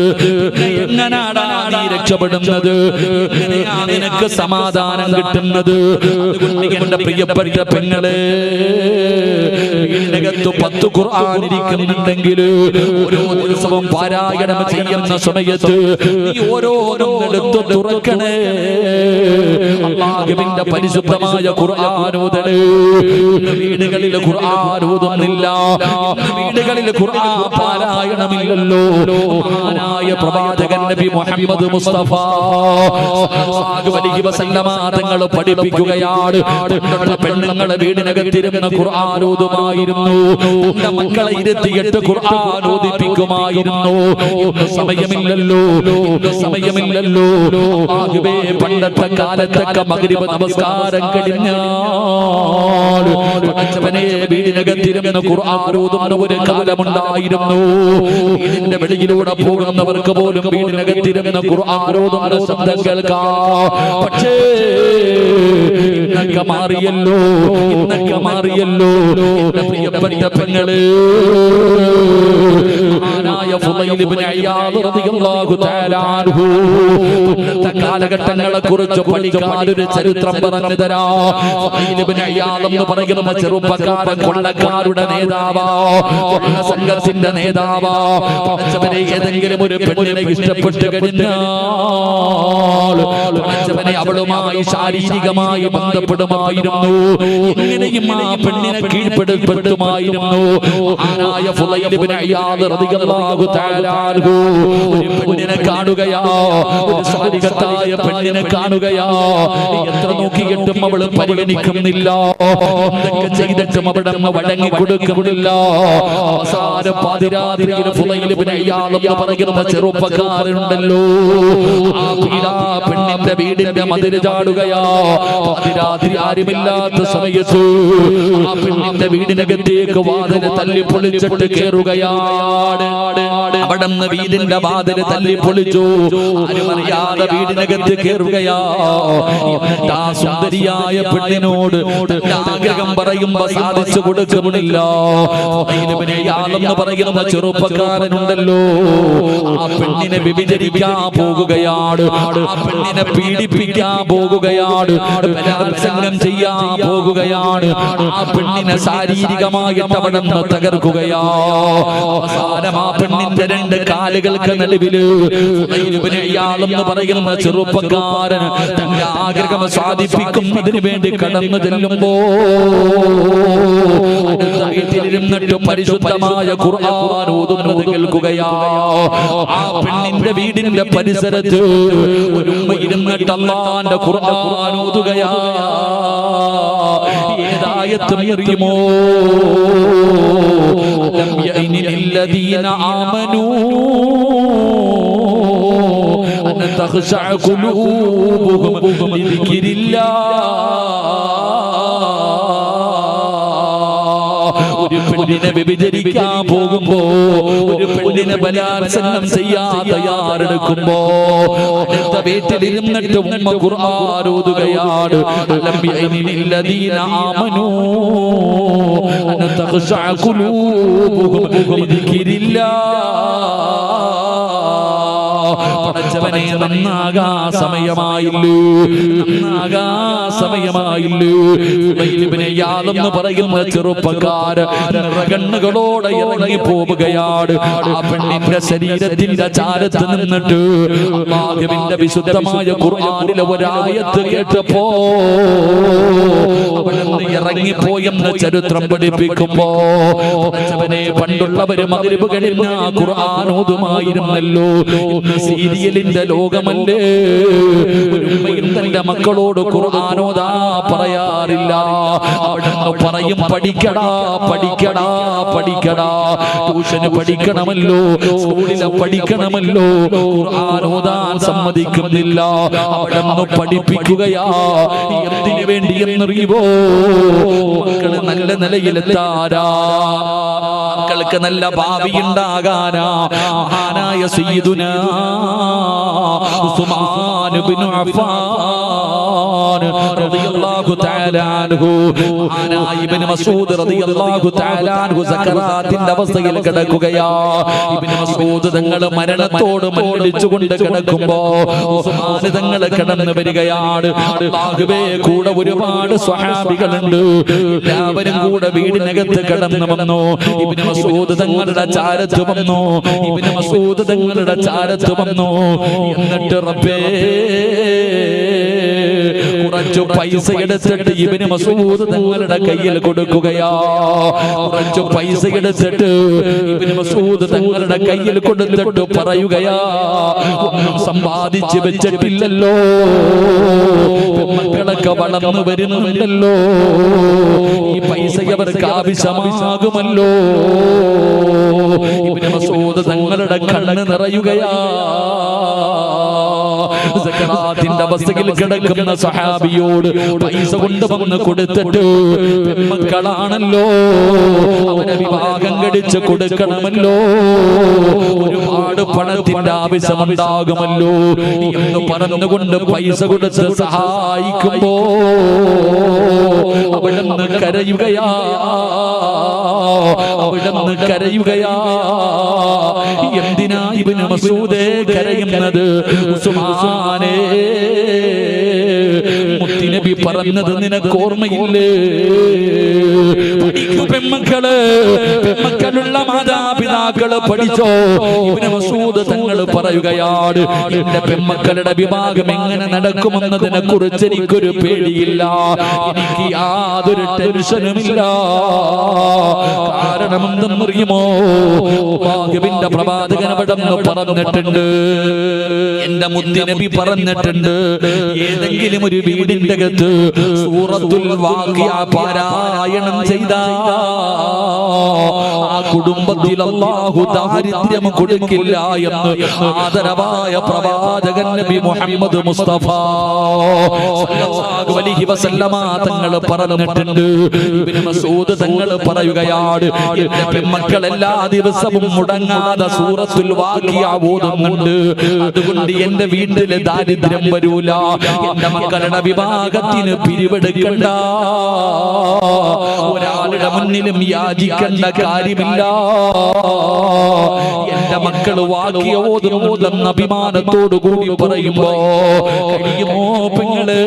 Speaker 1: എങ്ങനാടാ നീ രക്ഷപ്പെടുന്നത്? എങ്ങനെയാ നിനക്ക് സമാധാനം കിട്ടുന്നത്? എന്റെ പ്രിയപ്പെട്ട പെങ്ങളെ, വീടിനകത്ത് 10 ഖുർആൻ ഇരിക്കുന്നുണ്ടെങ്കിൽ ഓരോ ദിവസവും പാരായണം ചെയ്യുന്ന സമയത്ത് നീ ഓരോന്നും എടുത്ത് തുറക്കണേ. അല്ലാഹുവിന്റെ പരിശുദ്ധമായ ഖുർആൻ ഓതണേ. വീടുകളിൽ ഖുർആൻ ഓതുന്നില്ല, വീടുകളിൽ ഖുർആൻ പാരായണമില്ലല്ലോ. മഹാനായ പ്രവാചകൻ നബി മുഹമ്മദ് മുസ്തഫ സല്ലല്ലാഹു അലൈഹി വസല്ലമ തങ്ങൾ പഠിപ്പിക്കുകയാണ്. പെണ്ണുങ്ങളെ വീടിനകത്തിരുന്ന് ഖുർആൻ ഓതുമായിരുന്നു. തന്റെ മക്കളെ ഇരുത്തിയിട്ട് ഖുർആൻ ഓതിപ്പിക്കുമായിരുന്നു. സമയമില്ലല്ലോ, സമയമില്ലല്ലോ. ആകെ പണ്ടത്തെ കാലത്തൊക്കെ മഗ്രിബ് നമസ്കാരം കഴിഞ്ഞാൽ പടച്ചവനെ വീടിനകത്തിരുന്ന് ഖുർആൻ ഓതുന്ന ഒരു കാലമുണ്ടായിരുന്നു. വീടിന്റെ വെളിയിലൂടെ പോകുന്നവർക്ക് പോലും വീടിനകത്തിരുന്ന് ഖുർആൻ ഓതുന്ന ശബ്ദം കേൾക്കാം. പക്ഷേ ഇന്നൊക്കെ മാറിയല്ലോ, ഇന്നൊക്കെ മാറിയല്ലോ. എന്റെ പ്രിയപ്പെട്ട പെങ്ങള്, മഹാനായ ഫുളൈൽ ഇബ്നു ഇയാദ് റളിയല്ലാഹു തആല അൻഹു ഇന്നത്തെ കാലഘട്ടങ്ങളെ കുറിച്ച് പഠിക്കാൻ ഒരു ചരിത്രം പറഞ്ഞു തരാം. ഫുളൈൽ ഇബ്നു ഇയാദ് എന്ന് പറയുന്ന ചെറുപ്പക്കാരൻ കൊള്ളക്കാരുടെ നേതാവാ, കൊള്ള സംഘത്തിന്റെ നേതാവാ. പടച്ചവനെ ഏതെങ്കിലും ഒരു പെണ്ണിനെ ഇഷ്ടപ്പെട്ട് കഴിഞ്ഞാൽ പടച്ചവനെ അവളുമായി ശാരീരികമായി ബന്ധപ്പെടുമായിരുന്നു. ഇങ്ങനെയും ആ പെണ്ണിനെ കീഴ്പ്പെടുത്തുമായിരുന്നു. മഹാനായ ഫുളൈൽ ഇബ്നു ഇയാദ് റളിയല്ലാഹു തആല അൻഹു ഒരു പെണ്ണിനെ കാണുകയാ, ഒരു സാലിഹത്തായ പെണ്ണിനെ കാണുകയാ. എത്ര നോക്കിയിട്ടും അവൾ പരിഗണിക്കുന്നില്ല, എന്തൊക്കെ ചെയ്തിട്ടും അവിടെ വഴങ്ങി കൊടുക്കുന്നില്ല. അവസാന പാതിരാത്രിയിൽ ഫുളൈൽ ഇബ്നു ഇയാദ് എന്ന് പറയുന്ന ചെറുപ്പക്കാരനുണ്ടല്ലോ, ആ പെണ്ണിന്റെ വീടിന്റെ മതില് ചാടുകയാ. പാതിരാത്രി ആരുമില്ലാത്ത സമയത്ത് ആ പെണ്ണിന്റെ വീടിനകത്തേക്ക് വാതില് തല്ലി പൊളിച്ചിട്ട് കയറുകയാണ്. അവിടെ നിന്ന് വീടിന്റെ വാതില് തല്ലി പൊളിച്ചു. ആരും അറിയാതെ വീടിനകത്ത് കയറുകയാ. ആ സുന്ദരിയായ പെണ്ണിനോട് ആഗ്രഹം പറയുമ്പോ സാധിച്ചു കൊടുക്കുന്നില്ല. എന്ന് പറയുന്ന ചെറുപ്പക്കാരനുണ്ടല്ലോ, ആ പെണ്ണിനെ വ്യഭിചരിക്കാൻ പോകുകയാണ്, ആ പെണ്ണിനെ പീഡിപ്പിക്കാൻ പോകുകയാണ്, ബലാത്സംഗം ചെയ്യാൻ പോകുകയാണ്, ആ പെണ്ണിനെ ശാരീരികമായിട്ട് അവിടെ നിന്ന് തകർക്കുകയാ. അവസാനം ആ പെണ്ണിന്റെ രണ്ട് കാലുകൾക്ക് നടുവില് ഇയാളെന്ന് പറയുന്ന ചെറുപ്പക്കാരൻ തന്റെ ആഗ്രഹം സാധിപ്പിക്കുന്നതിന് വേണ്ടി കടന്നു ചെല്ലുമ്പോ വീട്ടിലിരുന്നിട്ട് പരിശുദ്ധമായ ഖുർആൻ ഓതുന്നത് കേൾക്കുകയാ. ആ പെണ്ണിന്റെ വീടിന്റെ പരിസരത്ത് ഒരു ഉമ്മ ഇരുന്നിട്ട് അല്ലാഹുവിന്റെ ഖുർആൻ ഓതുകയാ. ഏതായത്ത് അറിയുമോ? ലം യഅനില്ലദീന ആമനൂ അൻ തഖ്ശഅ ഖുലൂബുഹും ലിദിക്രില്ലാഹ്. ഒരു പെണ്ണിനെ വ്യഭിചരിക്കാൻ പോകുമ്പോ, ഒരു പെണ്ണിനെ ബലാത്സംഗം ചെയ്യാൻ തയ്യാറെടുക്കുമ്പോ അടുത്ത വീട്ടിലിരുന്നിട്ട് ഉമ്മ ഖുർആൻ ഓതുകയാണ്. ലം യഅനില്ലദീന ആമനൂ അൻ തഖ്ശഅ ഖുലൂബുഹും ലിദിക്രില്ലാഹ്. പടച്ചവനെ നന്നാകാ സമയമായില്ലേ, നന്നാകാ സമയമായില്ലേ. യാതെന്ന് പറയുന്ന ചെറുപ്പക്കാരൻ നിറകണ്ണുകളോടെ ഇറങ്ങി പോവുകയാണ്. ആ പെണ്ണിന്റെ ശരീരത്തിന്റെ ചാരത്ത് നിന്നിട്ട് അല്ലാഹുവിന്റെ വിശുദ്ധമായ ഖുർആനിലെ ഒരായത്ത് കേട്ടപ്പോ അവിടുന്ന് ഇറങ്ങിപ്പോയെന്ന് ചരിത്രം പഠിപ്പിക്കുമ്പോ പടച്ചവനെ പണ്ടുള്ളവര് മഗ്രിബ് കഴിഞ്ഞ ഖുർആൻ ഓതുമായിരുന്നല്ലോ. സീരിയലിന്റെ ലോകമല്ലേ, ഉമ്മയും തന്റെ മക്കളോട് ഖുർആൻ ഓതാ പറയാറില്ല. അവിടുന്ന് പറയും പഠിക്കടാ പഠിക്കടാ പഠിക്കടാ, ട്യൂഷന് പഠിക്കണമല്ലോ, സ്കൂളിലെ പഠിക്കണമല്ലോ. ഖുർആൻ ഓതാൻ സമ്മതിക്കുന്നില്ല. അവിടുന്ന് പഠിപ്പിക്കുകയാ. എന്തിനു വേണ്ടി എന്നറിയുമോ? മക്കള് നല്ല നിലയിലെത്താരാ, മക്കൾക്ക് നല്ല ഭാവി ഉണ്ടാകാനാ. മഹാനായ സയ്യിദുനാ ഉസ്മാൻ ഇബ്നു അഫ്ഫാൻ റളിയല്ലാഹു തആല അൻഹു, മഹാനായ ഇബ്നു മസ്ഊദ് റളിയല്ലാഹു തആല അൻഹു സക്കറാത്തിന്റെ അവസ്ഥയിൽ കിടക്കുകയാ. ഇബ്നു മസ്ഊദ് തങ്ങൾ മരണത്തോട് മല്ലിച്ചുകൊണ്ട് കിടക്കുമ്പോ ഉസ്മാൻ തങ്ങൾ കടന്നു വരികയാണ്. അല്ലാഹുവേ, കൂടെ ഒരുപാട് സ്വഹാബികളുണ്ട്, എല്ലാവരും കൂടെ വീടിനകത്ത് കടന്നു വന്നു. ഇബ്നു മസ്ഊദ് തങ്ങളുടെ ചാരത്ത് വന്നു, ഇബ്നു മസ്ഊദ് തങ്ങളുടെ ചാരത്ത് വന്നു. എന്നിട്ട് റബ്ബേ, കുറച്ചു പൈസ എടുത്തിട്ട് ഇബ്നു മസ്ഊദ് തങ്ങളുടെ കയ്യിൽ കൊടുക്കുകയാ. കുറച്ചു പൈസ എടുത്തിട്ട് ഇബ്നു മസ്ഊദ് തങ്ങളുടെ കയ്യിൽ കൊടുത്തിട്ട് പറയുകയാ, ഒന്നും സമ്പാദിച്ച് വെച്ചിട്ടില്ലല്ലോ, മക്കളൊക്കെ വളർന്നു വരുന്നുണ്ടല്ലോ, ഈ പൈസ അവർക്ക് ആവശ്യമാകുമല്ലോ. ഇബ്നു മസ്ഊദ് തങ്ങളുടെ കണ്ണ് നിറയുകയാ. സക്കറാത്തിന്റെ അവസ്ഥയിൽ കിടക്കുന്ന സഹാബിയോട് പൈസ കൊണ്ടുവന്ന് കൊടുത്തിട്ട്, പെൺമക്കളാണല്ലോ, അവരെ വിവാഹം കഴിച്ച് കൊടുക്കണമല്ലോ, ഒരുപാട് പണത്തിന്റെ ആവശ്യമുണ്ടാകുമല്ലോ എന്ന് പറഞ്ഞുകൊണ്ട് പൈസ കൊടുത്ത് സഹായിക്കുമ്പോ അവിടുന്ന് കരയുകയാ, അവിടുന്ന് കരയുകയാ. എന്തിനാ ഇബ്നു മസ്ഊദേ കരയുന്നത്? ഉസ്മാനേ, മുത്തുനബി പറഞ്ഞത് നിനക്ക് ഓർമ്മയില്ലേ? പഠിക്കൂ പെൺമക്കള്, പെൺമക്കളുള്ള മാതാപിതാക്കള് പഠിച്ചോ. ഇബ്നു മസ്ഊദ് തങ്ങൾ പറയുകയാണ്, എന്റെ പെൺമക്കളുടെ വിവാഹം എങ്ങനെ നടക്കുമെന്നതിനെ കുറിച്ച് എനിക്കൊരു പേടിയില്ല, എനിക്ക് യാതൊരു ടെൻഷനുമില്ല. കാരണം എന്തെന്നറിയുമോ? അല്ലാഹുവിന്റെ പ്രവാചകൻ അവിടെന്ന് പറഞ്ഞിട്ടുണ്ട്, എന്റെ മുത്തുനബി പറഞ്ഞിട്ടുണ്ട്, ഏതെങ്കിലും ഒരു വീടിന്റെ അകത്ത് സൂറത്തുൽ വാഖിഅ പാരായണം ചെയ്ത ആ കുടുംബത്തിൽ അല്ലാഹു ദാരിദ്ര്യം കൊടുക്കില്ല എന്ന് ആദരവായ പ്രവാചകൻ നബി മുഹമ്മദ് മുസ്തഫ സല്ലല്ലാഹു അലൈഹി വസല്ലമ തങ്ങൾ പറഞ്ഞിട്ടുണ്ട്. ഇബ്നു മസ്ഊദ് തങ്ങൾ പറയുകയാണ്, എന്റെ പെൺമക്കൾ എല്ലാ ദിവസവും മുടങ്ങാതെ സൂറത്തുൽ വാഖിഅ ഓതുന്നുണ്ട്, അതുകൊണ്ട് എന്റെ വീട്ടില് ദാരിദ്ര്യം വരൂല, എന്റെ മക്കളുടെ വിവാഹത്തിന് പിരിവെടുക്കണ്ട, ഒരാളുടെ മുന്നിലും യാചിക്കേണ്ട കാര്യമില്ല, എന്റെ മക്കൾ വാഖിഅ ഓതുന്നുണ്ടെന്ന് അഭിമാനത്തോടു കൂടി പറയുമ്പോ കഴിയുമോ പെങ്ങള്?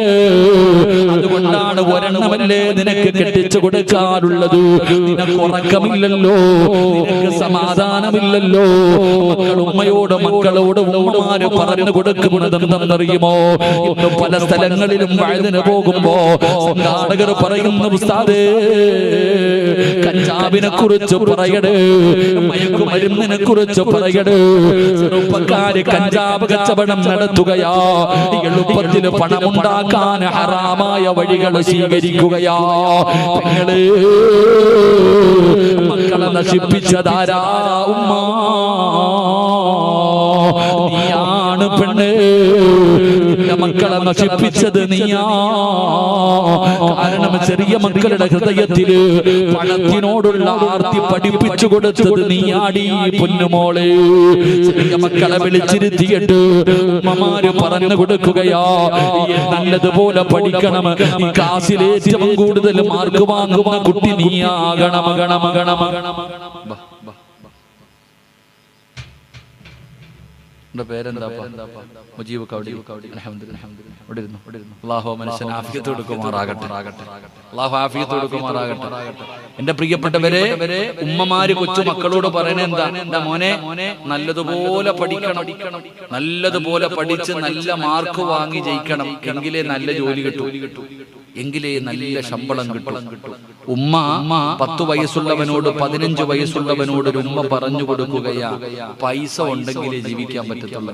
Speaker 1: അതുകൊണ്ടാണ് ഒരെണ്ണമല്ലേ നിനക്ക് കെട്ടിച്ചു കൊടുക്കാറുള്ളത്, നിനക്ക് ഉറക്കമില്ലല്ലോ, നിനക്ക് സമാധാനമില്ലല്ലോ. മക്കൾ ഉമ്മയോട് മക്കളോട് ഉമ്മമാര് പറഞ്ഞു കൊടുക്കുന്നത് എന്തെന്നറിയുമോ? ഇന്ന് പല സ്ഥലങ്ങളിലും വഴുതിന് പോകുമ്പോ സംഘാടകർ പറയുന്ന ഉസ്താദേ, കഞ്ചാവിനെ കുറിച്ച് പറയട്, മയക്കുമരുന്നിനെ കുറിച്ച് പറയട്, ചെറുപ്പക്കാര് കഞ്ചാവ് കച്ചവടം നടത്തുകയാ, എളുപ്പത്തിൽ പണമുണ്ടാക്കാൻ ഹറാമായ വഴികൾ സ്വീകരിക്കുകയാ. നിങ്ങള് മക്കളെ നശിപ്പിച്ചതാരാ? ഉമ്മ, നീയാണ് പെണ്ണ്, നിന്റെ മക്കളെ നശിപ്പിച്ചത് നീയാ. കാരണം ചെറിയ മക്കളുടെ ഹൃദയത്തില് പണത്തിനോടുള്ള ആർത്തി പഠിപ്പിച്ചു കൊടുത്തത് നീയാടി പൊന്നുമോളെ. ചെറിയ മക്കളെ വിളിച്ചിരുത്തിയിട്ട് ഉമ്മമാര് പറഞ്ഞു കൊടുക്കുകയാ, നല്ലതുപോലെ പഠിക്കണം, ഈ ക്ലാസ്സിൽ ഏറ്റവും കൂടുതൽ മാർക്ക് വാങ്ങുന്ന കുട്ടി നീയാകണം. പേരെന്താ? മുജീബ് കൗടി. അല്ലാഹു മനുഷ്യന് ആഫിയത്ത് കൊടുക്കുമാറാകട്ടെ, അല്ലാഹു ആഫിയത്ത് കൊടുക്കുമാറാകട്ടെ. എന്റെ പ്രിയപ്പെട്ടവരെ, ഉമ്മമാര് കൊച്ചു മക്കളോട് പറയണ എന്താ? എന്റെ മോനെ നല്ലതുപോലെ പഠിക്കണം, നല്ലതുപോലെ പഠിച്ച് നല്ല മാർക്ക് വാങ്ങി ജയിക്കണം, എങ്കിലേ നല്ല ജോലി കിട്ടും, എങ്കിലേ നല്ല ശമ്പളം കിട്ടും. ഉമ്മ 10 വയസ്സുള്ളവനോട് 15 വയസ്സുള്ളവനോട് ഒരു ഉമ്മ പറഞ്ഞു കൊടുക്കുകയാ, പൈസ ഉണ്ടെങ്കിലേ ജീവിക്കാൻ പറ്റത്തുള്ളൂ.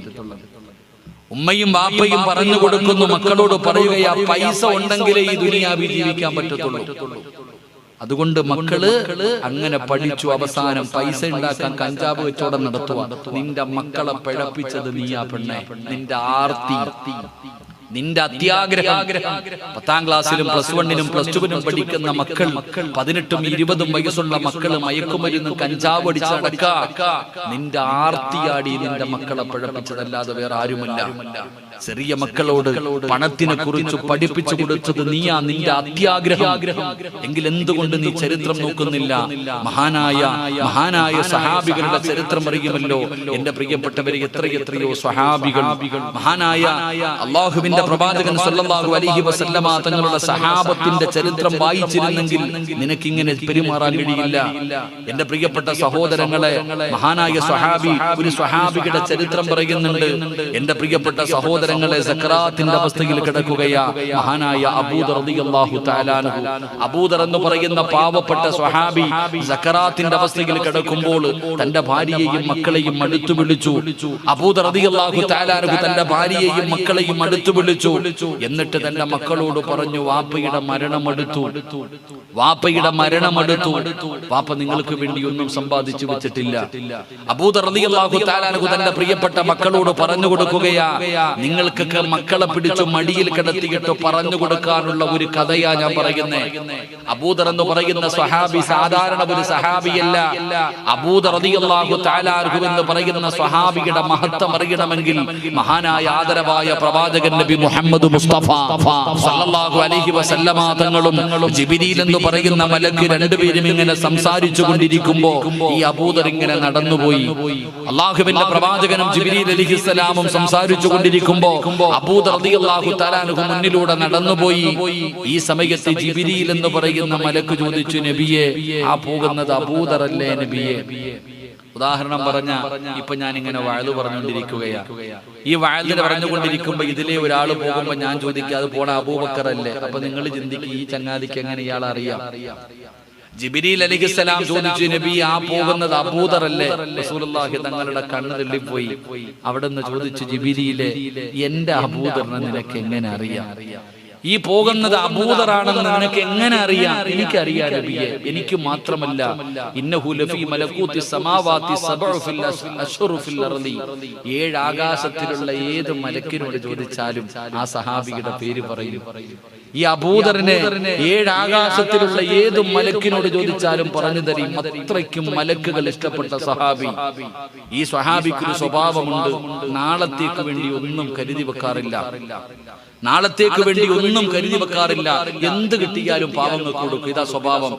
Speaker 1: ഉമ്മയും ബാപ്പയും പറഞ്ഞു കൊടുക്കുന്നു, മക്കളോട് പറയുകയാ, പൈസ ഉണ്ടെങ്കിലേ ഈ ദുനിയാവിൽ ജീവിക്കാൻ പറ്റത്തുള്ളൂ. അതുകൊണ്ട് മക്കള് അങ്ങനെ പഠിച്ചു, അവസാനം പൈസ ഉണ്ടാക്കാൻ കഞ്ചാവ് കച്ചവടം നടത്തുക. നിന്റെ മക്കളെ പിഴപ്പിച്ചത് നീയാ പെണ്ണെ, നിന്റെ ആർത്തി, നിന്റെ അത്യാഗ്രഹം. 10ാം ക്ലാസ്സിലും +1നും +2നും പഠിക്കുന്ന മക്കൾ, 18ഉം 20ഉം വയസ്സുള്ള മക്കള് മയക്കുമരുന്ന് കഞ്ചാവ് അടിച്ച് നടക്കുക. നിന്റെ ആർത്തിയാടി നിന്റെ മക്കളെ പിഴപ്പിച്ചതല്ലാതെ വേറെ ആരുമല്ല. ചെറിയ മക്കളോട് പണത്തിനെ കുറിച്ച് പഠിപ്പിച്ചു കൊടുത്തത് നീയാ, നിന്റെ അത്യാഗ്രഹം. എങ്കിൽ എന്തുകൊണ്ട് നീ ചരിത്രം നോക്കുന്നില്ല? മഹാനായ സഹാബികളുടെ ചരിത്രം അറിയുമല്ലോ എന്റെ പ്രിയപ്പെട്ടവരെ. എത്രയോ സഹാബികൾ, മഹാനായ അല്ലാഹുവിന്റെ പ്രവാചകൻ സല്ലല്ലാഹു അലൈഹി വസല്ലമ തങ്ങളുടെ സഹാബത്തിന്റെ ചരിത്രം വായിച്ചിരുന്നെങ്കിൽ നിനക്കിങ്ങനെ പെരുമാറാൻ കഴിയില്ല. എന്റെ പ്രിയപ്പെട്ട സഹോദരങ്ങളെ, മഹാനായ സ്വഹാബി, ഒരു സ്വഹാബിയുടെ ചരിത്രം പറയുന്നുണ്ട്. എന്റെ പ്രിയപ്പെട്ട സഹോദരങ്ങളെ, സക്കറാത്തിന്റെ അവസ്ഥയിൽ കിടക്കുകയാ മഹാനായ അബൂദർ റളിയല്ലാഹു തആല അൻഹു. അബൂദർ എന്ന് പറയുന്ന പാവപ്പെട്ട സ്വഹാബി സക്കറാത്തിന്റെ അവസ്ഥയിൽ കിടക്കുമ്പോൾ തന്റെ ഭാര്യയെയും മക്കളെയും അടുത്തു വിളിച്ചു. അബൂദർ റളിയല്ലാഹു തആല അൻഹു തന്റെ ഭാര്യയെയും മക്കളെയും അടുത്തു വിളിച്ചു. എന്നിട്ട് തന്റെ മക്കളോട് പറഞ്ഞു, വാപ്പയുടെ മരണമെടുത്തു, വാപ്പയുടെ മരണമെടുത്തു. വാപ്പ നിങ്ങൾക്ക് വേണ്ടി ഒന്നും സമ്പാദിച്ചു വെച്ചിട്ടില്ല. അബൂദർ റളിയല്ലാഹു തആല അൻഹു തന്റെ പ്രിയപ്പെട്ട മക്കളോട് പറഞ്ഞു കൊടുക്കുകയാ, നിങ്ങൾക്കൊക്കെ മക്കളെ പിടിച്ചു മടിയിൽ കിടത്തിയിട്ട് പറഞ്ഞു കൊടുക്കാനുള്ള ഒരു കഥയാ ഞാൻ പറയുന്നേ. അബൂദർ എന്ന് പറയുന്ന സ്വഹാബി സാധാരണ ഒരു സഹാബിയല്ല. അബൂദർ റളിയല്ലാഹു തആല അൻഹു എന്ന് പറയുന്ന സ്വഹാബിയുടെ മഹത്വം അറിയണമെങ്കിൽ മഹാനായ ആദരവായ പ്രവാചകൻ നബി മുഹമ്മദ് മുസ്തഫ സല്ലല്ലാഹു അലൈഹി വസല്ലമ തങ്ങളും ജിബ്രീൽ എന്ന് പറയുന്ന മലക്ക് രണ്ടുപേരും ഇങ്ങനെ സംസാരിച്ചു കൊണ്ടിരിക്കുമ്പോ ഈ അബൂദർ ഇങ്ങനെ നടന്നുപോയി. അല്ലാഹുവിന്റെ പ്രവാചകനും ജിബ്രീൽ അലൈഹിസ്സലാമും സംസാരിച്ചു കൊണ്ടിരിക്കുമ്പോ അബൂദർ റളിയല്ലാഹു തആല അൻഹു മുന്നിലൂടെ നടന്നുപോയി. ഈ സമയത്ത് ജിബ്രീൽ എന്ന് പറയുന്ന മലക്ക് ചോദിച്ചു, നബിയെ, ആ പോകുന്നത് അബൂദർ അല്ലേ നബിയെ? ഉദാഹരണം പറഞ്ഞ ഇപ്പൊ ഞാൻ ഇങ്ങനെ വഅദ് പറഞ്ഞുകൊണ്ടിരിക്കുകയാ. ഈ വഅദ് പറഞ്ഞുകൊണ്ടിരിക്കുമ്പോ ഇതിലെ ഒരാൾ പോകുമ്പോ ഞാൻ ചോദിക്കുക, അത് പോണ അബൂബക്കർ അല്ലേ? അപ്പൊ നിങ്ങൾ ചിന്തിക്കുക, ഈ ചങ്ങാതിക്ക് എങ്ങനെ ഇയാൾ അറിയാം? ജിബ്രീൽ അലൈഹിസ്സലാം ചോദിച്ചു, നബി, ആ പോകുന്നത് അബൂദർ അല്ലേ? റസൂലുള്ളാഹി തങ്ങളുടെ കണ്ണ് തള്ളിപ്പോയി. അവിടുന്ന് ചോദിച്ചു, ജിബ്രീലേ, എന്റെ അബൂദറിനെ നിനക്ക് എങ്ങനെ അറിയാം? ഈ പോകുന്നത് അബൂദറാണെന്ന് നിനക്ക് എങ്ങനെ അറിയാം? എനിക്കറിയാം നബിയെ. എനിക്ക് മാത്രമല്ല, ഇന്നഹു ലഫീ മലകൂതി സമാവാതി സബഉ ഫിൽ അശ്ഹറു ഫിൽ അർളി, 7 ആകാശത്തിലുള്ള ഏത് മലക്കിനോട് ചോദിച്ചാലും ആ സഹാബിയുടെ പേര് പറയും. ഈ അബൂദറിനെ 7 ആകാശത്തിലുള്ള ഏത് മലക്കിനോട് ചോദിച്ചാലും പറഞ്ഞു തരും. അത്രയ്ക്കും മലക്കുകൾ ഇഷ്ടപ്പെട്ട സഹാബി. ഈ സ്വഹാബിക്ക് ഒരു സ്വഭാവമുണ്ട്, നാളത്തേക്ക് വേണ്ടി ഒന്നും കരുതി വെക്കാറില്ല. നാളത്തേക്ക് വേണ്ടി ഒന്നും കരുതി വെക്കാറില്ല. എന്ത് കിട്ടിയാലും പാവങ്ങൾക്ക് കൊടുക്കും. ഇതാ സ്വഭാവം.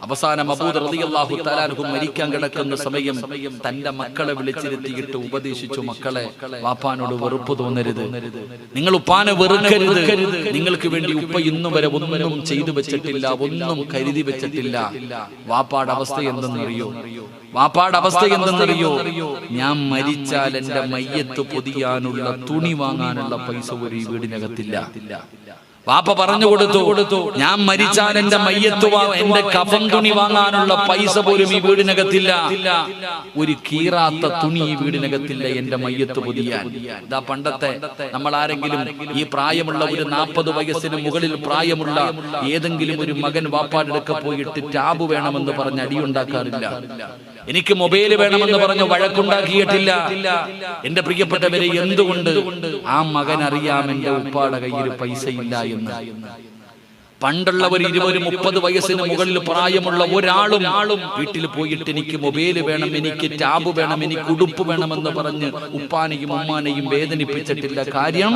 Speaker 1: അവസാനം അബൂദർ റളിയല്ലാഹു തആല അൻഹു മരിക്കാൻ കിടക്കുന്ന സമയം തന്റെ മക്കളെ വിളിച്ചിരുത്തിയിട്ട് ഉപദേശിച്ചു, മക്കളെ, വാപ്പാനോട് വെറുപ്പ് തോന്നരുത്, നിങ്ങൾ ഉപ്പാനെ വെറുക്കരുത്. നിങ്ങൾക്ക് വേണ്ടി ഉപ്പ ഇന്നും വരെ ഒന്നും ചെയ്തു വെച്ചിട്ടില്ല, ഒന്നും കരുതി വെച്ചിട്ടില്ല. വാപ്പാടെ അവസ്ഥ എന്തെന്നറിയോ? വാപ്പാടെ അവസ്ഥ എന്തെന്നറിയോ? ഞാൻ മരിച്ചാൽ എന്റെ മയ്യത്ത് പൊതിയാനുള്ള തുണി വാങ്ങാനുള്ള പൈസ ഒരു വീടിനകത്തില്ല. വാപ്പ പറഞ്ഞു കൊടുത്തു, ഞാൻ മരിച്ചാൽ എന്റെ മയ്യത്ത് എന്റെ കഫൻ തുണി വാങ്ങാനുള്ള പൈസ പോലും ഈ വീടിനകത്തില്ല. ഒരു കീറാത്ത തുണി ഈ വീടിനകത്തില്ല എന്റെ മയ്യത്ത് പൊതിയാൻ. ഇതാ പണ്ടത്തെ നമ്മൾ ആരെങ്കിലും ഈ പ്രായമുള്ള ഒരു 40 വയസ്സിന് മുകളിൽ പ്രായമുള്ള ഏതെങ്കിലും ഒരു മകൻ വാപ്പാടെ അടുക്ക പോയിട്ട് ടാബ് വേണമെന്ന് പറഞ്ഞ് അടിയുണ്ടാക്കാറില്ല. എനിക്ക് മൊബൈൽ വേണമെന്ന് പറഞ്ഞ് വഴക്കുണ്ടാക്കിയിട്ടില്ല. എന്റെ പ്രിയപ്പെട്ടവരെ, എന്തുകൊണ്ട്? ആ മകൻ അറിയാം എന്റെ ഉപ്പാടെ കയ്യിൽ പൈസ ഇല്ല എന്ന്. പണ്ടുള്ളവർ 20-30 വയസ്സിന് മുകളിൽ പ്രായമുള്ള ഒരാളും വീട്ടിൽ പോയിട്ട് എനിക്ക് മൊബൈൽ വേണം, എനിക്ക് ടാബ് വേണം, എനിക്ക് ഉടുപ്പ് വേണമെന്ന് പറഞ്ഞ് ഉപ്പാനെയും ഉമ്മാനെയും വേദനിപ്പിച്ചിട്ടില്ല. കാര്യം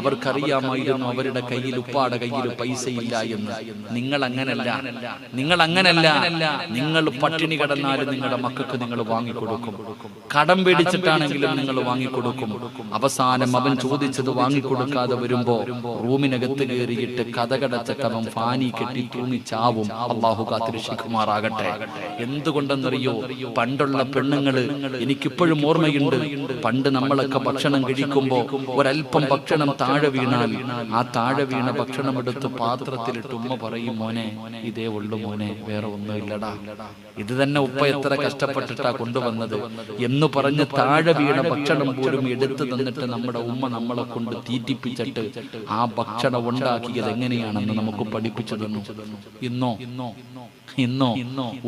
Speaker 1: അവർക്കറിയാമായിരുന്നു അവരുടെ കയ്യിൽ, ഉപ്പാടെ കയ്യിൽ പൈസ ഇല്ല എന്ന്. നിങ്ങൾ അങ്ങനല്ല. നിങ്ങൾ പട്ടിണി കിടന്നാലും നിങ്ങളുടെ മക്കൾക്ക് നിങ്ങൾ വാങ്ങിക്കൊടുക്കും. കടം പേടിച്ചിട്ടാണെങ്കിലും നിങ്ങൾ വാങ്ങിക്കൊടുക്കും. അവസാനം അവൻ ചോദിച്ചത് വാങ്ങിക്കൊടുക്കാതെ വരുമ്പോ റൂമിനകത്ത് കയറിയിട്ട് കഥകടച്ചക്കം ഫാനി കെട്ടി തൂങ്ങി ചാവും. അല്ലാഹു കാത്തിരക്ഷിക്കുമാറാകട്ടെ. എന്തുകൊണ്ടെന്നറിയോ? പണ്ടുള്ള പെണ്ണുങ്ങള്, എനിക്കിപ്പോഴും ഓർമ്മയുണ്ട്, പണ്ട് നമ്മളൊക്കെ ഭക്ഷണം കഴിക്കുമ്പോ ഒരല്പം ഭക്ഷണം താഴെ വീണാൽ ആ താഴെ വീണ ഭക്ഷണം എടുത്ത് പാത്രത്തിലിട്ട് ഉമ്മ പറയും, മോനെ, ഇതേ ഉള്ളു മോനെ, വേറെ ഒന്നും ഇല്ലടാ, ഇത് തന്നെ ഉപ്പ എത്ര കഷ്ടപ്പെട്ടിട്ടാ കൊണ്ടുവന്നത് എന്ന് പറഞ്ഞ് താഴെ വീണ ഭക്ഷണം പോലും എടുത്തു തന്നിട്ട് നമ്മുടെ ഉമ്മ നമ്മളെ കൊണ്ട് തീറ്റിപ്പിച്ചിട്ട് ആ ഭക്ഷണം ഉണ്ടാക്കിയത് എങ്ങനെയാണെന്ന് നമുക്ക് പഠിപ്പിച്ചു തന്നു. ഇന്നോ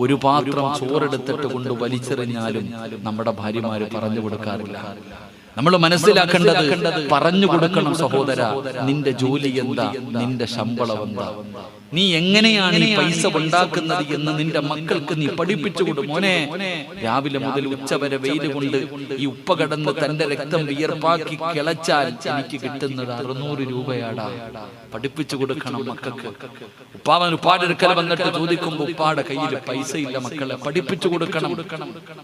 Speaker 1: ഒരു പാത്രം ചോറെടുത്തിട്ട് കൊണ്ട് വലിച്ചെറിഞ്ഞാലും നമ്മുടെ ഭാര്യമാര് പറഞ്ഞു കൊടുക്കാറില്ല. നമ്മൾ മനസ്സിലാക്കേണ്ടത് പറഞ്ഞു കൊടുക്കണം, സഹോദര, നിന്റെ ജോലി എന്താ, നിന്റെ ശമ്പളം എന്താ. നീ എങ്ങനെയാണ് ഈ പൈസ ഉണ്ടാക്കുന്നത് എന്ന് നിന്റെ മക്കൾക്ക് നീ പഠിപ്പിച്ചു കൊടു. മോനെ, രാവിലെ മുതൽ ഉച്ചവരെ വെയിൽ കൊണ്ട് ഈ ഉപ്പ കടന്ന് തന്റെ രക്തം വിയർപ്പാക്കി കിളച്ചാൽ എനിക്ക് കിട്ടുന്നത് 600 രൂപയാടാ. പഠിപ്പിച്ചു കൊടുക്കണം മക്കൾക്ക്. ഉപ്പാടെ അടുക്കൽ വന്നിട്ട് ചോദിക്കുമ്പോ ഉപ്പാടെ കയ്യിൽ പൈസ ഇല്ല മക്കളെ, പഠിപ്പിച്ചു കൊടുക്കണം.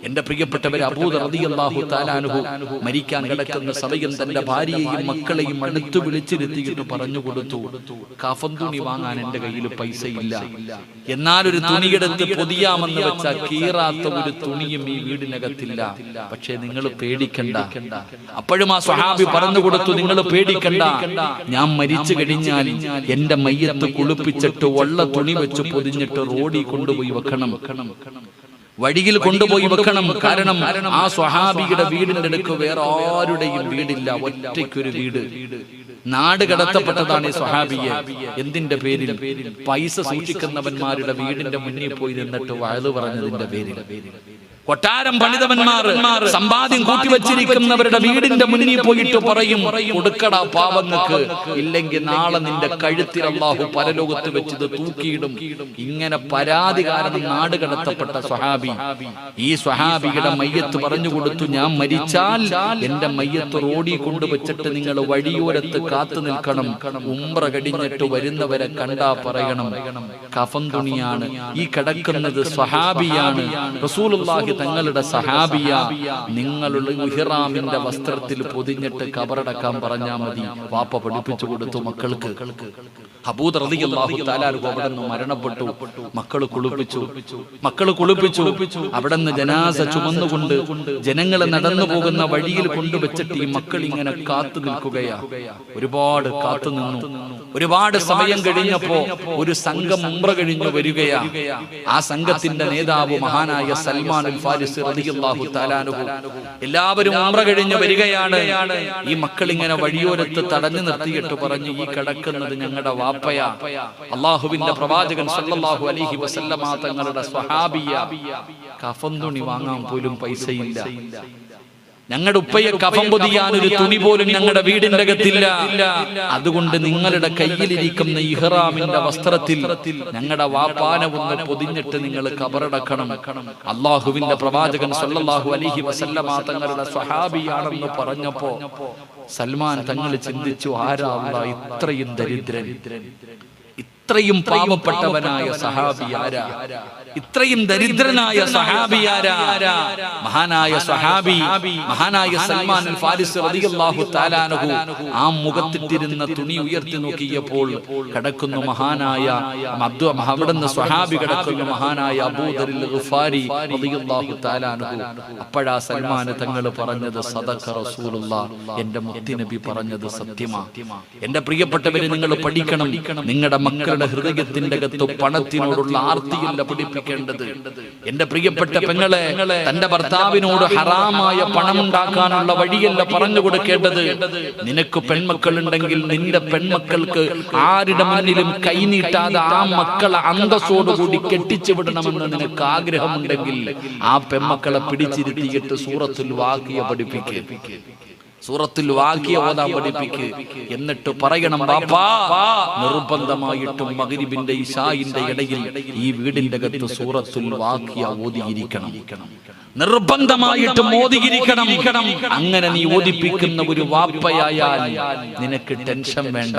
Speaker 1: എന്റെ പ്രിയപ്പെട്ടവരെ, അബൂ റളിയല്ലാഹു തആല അൻഹു മരിക്കാൻ കിടക്കുന്ന സമയം തന്റെ ഭാര്യയെയും മക്കളെയും അടുത്തു വിളിച്ചിരുത്തിയിട്ട് പറഞ്ഞു കൊടുത്തു, കഫൻ തുണി വാങ്ങാൻ എന്റെ കയ്യിൽ പൈസ ഇല്ല, എന്നാൽ ഒരു തുണിയെടുത്ത് പൊതിയാമെന്ന് വെച്ചാൽ കീറാത്ത ഒരു തുണിയും ഈ വീടിനകത്തില്ല. പക്ഷേ നിങ്ങൾ പേടിക്കണ്ട. അപ്പോഴും ആ സ്വഹാബി പറഞ്ഞു കൊടുത്തു, നിങ്ങൾ പേടിക്കണ്ട, ഞാൻ മരിച്ചു കഴിഞ്ഞാൽ എന്റെ മയ്യത്ത് കുളിപ്പിച്ചിട്ട് വെള്ള തുണി വെച്ച് പൊതിഞ്ഞിട്ട് റോഡിൽ കൊണ്ടുപോയി വെക്കണം, വഴിയിൽ കൊണ്ടുപോയി വെക്കണം. കാരണം ആ സ്വഹാബിയുടെ വീടിന്റെ അടുക്ക് വേറെ ആരുടെയും വീടില്ല, ഒറ്റയ്ക്കൊരു വീട്. നാട് കടത്തപ്പെട്ടതാണ് ഈ സ്വഹാബിയെ. എന്തിന്റെ പേരിൽ? പൈസ സൂക്ഷിക്കുന്നവന്മാരുടെ വീടിന്റെ മുന്നിൽ പോയി നിന്നിട്ട് വഅദ് പറഞ്ഞതിന്റെ പേരിൽ. കൊട്ടാരം പണിതവന്മാർ, സമ്പാദ്യം കൂട്ടിവച്ചിരിക്കുന്നവരുടെ വീടിന്റെ മുന്നിൽ പോയിട്ട് പറയും, കൊടുക്കടാ പാവങ്ങൾക്ക്, ഇല്ലെങ്കിൽ നാളെ നിന്റെ കഴുത്തിൽ അല്ലാഹു പരലോകത്ത് വെച്ചത് തൂക്കിയിടും. ഇങ്ങനെ പരാതി കാരണം നാട് കടത്തപ്പെട്ട സ്വഹാബി. ഈ സ്വഹാബിയുടെ മയ്യത്ത് പറഞ്ഞു കൊടുത്തു, ഞാൻ മരിച്ചാൽ എന്റെ മയ്യത്ത് റോഡിൽ കൊണ്ടുവച്ചിട്ട് നിങ്ങൾ വഴിയോരത്ത് കാത്തു നിൽക്കണം. ഉംറ കഴിഞ്ഞിട്ട് വരുന്നവരെ കണ്ടാ പറയണം, കഫൻ തുണിയാണ് ഈ കിടക്കുന്നത്, സ്വഹാബിയാണ്, റസൂലുള്ളാഹി തങ്ങളുടെ സഹാബിയ, നിങ്ങളുടെ ഇഹ്റാമിന്റെ വസ്ത്രത്തിൽ പൊതിഞ്ഞിട്ട് കബറടക്കാൻ പറഞ്ഞാ മതി. വാപ്പ പഠിപ്പിച്ചു കൊടുത്തു മക്കൾക്ക്. അബൂ റളിയല്ലാഹു തആല അവിടെ നിന്ന് മരണപ്പെട്ടു. മക്കള് കുളിപ്പിച്ചു. അവിടെ നിന്ന് ജനാസ ചുമന്നുകൊണ്ട് ജനങ്ങൾ നടന്നു പോകുന്ന വഴിയിൽ കൊണ്ടുവച്ചിട്ട് ഈ മക്കൾ ഇങ്ങനെ കാത്തു നിൽക്കുകയാ. ഒരുപാട് കാത്തു നിന്നു. ഒരുപാട് സമയം കഴിഞ്ഞപ്പോ ഒരു സംഘം ഉംറ കഴിഞ്ഞു വരികയാ. ആ സംഘത്തിന്റെ നേതാവ് മഹാനായ സൽമാൻ അൽ ഫാരിസി റളിയല്ലാഹു തആല അൻഹു. എല്ലാവരും ഉംറ കഴിഞ്ഞു വരികയാണ്. ഈ മക്കൾ ഇങ്ങനെ വഴിയോരത്ത് തടഞ്ഞു നിർത്തിയിട്ട് പറഞ്ഞു, ഈ കിടക്കുന്നത് ഞങ്ങളുടെ വാപ്പയാ, അല്ലാഹുവിന്റെ പ്രവാചകൻ സല്ലല്ലാഹു അലൈഹി വസല്ലമ തങ്ങളുടെ സ്വഹാബിയ. കഫൻ തുണി വാങ്ങാൻ പോലും പൈസയില്ല. ഞങ്ങളുടെ ഉപ്പയെ കഫൻ പൊതിയാൻ ഒരു തുണി പോലും ഞങ്ങളുടെ വീടിന്റെ അകത്തില്ല. അതുകൊണ്ട് നിങ്ങളുടെ കയ്യിലിരിക്കുന്ന ഇഹ്റാമിന്റെ വസ്ത്രത്തിൽ ഞങ്ങളുടെ വാപ്പാനെ ഒന്ന് പൊതിഞ്ഞിട്ട് നിങ്ങൾ കബറടക്കണം. അല്ലാഹുവിന്റെ പ്രവാചകൻ സല്ലല്ലാഹു അലൈഹി വസല്ലമ തങ്ങളുടെ സ്വഹാബിയാണെന്ന് പറഞ്ഞപ്പോ സൽമാൻ തങ്ങൾ ചിന്തിച്ചു, ആരാ അല്ലാഹ് ഇത്രയും ദരിദ്രൻ, ഇത്രയും പാവപ്പെട്ടവനായ സഹാബി ആരാ, ഇത്രയും ദരിദ്രനായ സഹാബി ആരാ? മഹാനായ സഹാബി, മഹാനായ സൽമാൻ അൽ ഫാരിസി റളിയല്ലാഹു തആല അൻഹു ആ മുഖത്തിട്ടിരുന്ന തുണി ഉയർത്തി നോക്കിയപ്പോൾ കിടക്കുന്നു മഹാനായ അവിടുന്ന് സ്വഹാബി കിടക്കുന്നു മഹാനായ അബൂ ദറിൽ ഗിഫാരി റളിയല്ലാഹു തആല അൻഹു. അപ്പോഴാ സൽമാൻ തങ്ങൾ പറഞ്ഞത്, സദഖ റസൂലുള്ളാഹ്, എന്റെ മുത്തുനബി പറഞ്ഞത് സത്യമാ. എന്റെ പ്രിയപ്പെട്ടവരെ, നിങ്ങൾ പഠിക്കണം. നിങ്ങളുടെ മക്കളുടെ ഹൃദയത്തിന്റെ അകത്ത് പണത്തിനോടുള്ള ആർത്തിയല്ല പഠിപ്പിക്കേണ്ടത്. എന്റെ പ്രിയപ്പെട്ട പെങ്ങളെ, തന്റെ ഭർത്താവിനോട് ഹറാമായ പണം ഉണ്ടാക്കാനുള്ള വഴിയല്ല പറഞ്ഞു കൊടുക്കേണ്ടത്. നിനക്ക് പെൺമക്കൾ ഉണ്ടെങ്കിൽ നിന്റെ പെൺമക്കൾക്ക് ആരുടെ മുന്നിലും കൈനീട്ടാതെ ആ മക്കളെ അന്തസ്സോടുകൂടി കെട്ടിച്ചു വിടണമെന്ന് നിനക്ക് ആഗ്രഹമുണ്ടെങ്കിൽ ആ പെൺമക്കളെ പിടിച്ചിരുത്തിയിട്ട് സൂറത്തുൽ വാഖിയ പഠിപ്പിക്കുക, സൂറത്തുൽ വാഖിയ ഓതാൻ പഠിപ്പിക്ക്. എന്നിട്ട് പറയണം, ബാപ്പാ, നിർബന്ധമായിട്ടും മഗ്രിബിന്റെ ഇശാഇന്റെ ഇടയിൽ ഈ വീടിന്റെ അകത്ത് സൂറത്തുൽ വാഖിയ ഓതിയിരിക്കണം, നിർബന്ധമായിട്ടും ഓതിയിരിക്കണം. അങ്ങനെ നീ ഓതിപ്പിക്കുന്ന ഒരു വാപ്പയായാൽ നിനക്ക് ടെൻഷൻ വേണ്ട,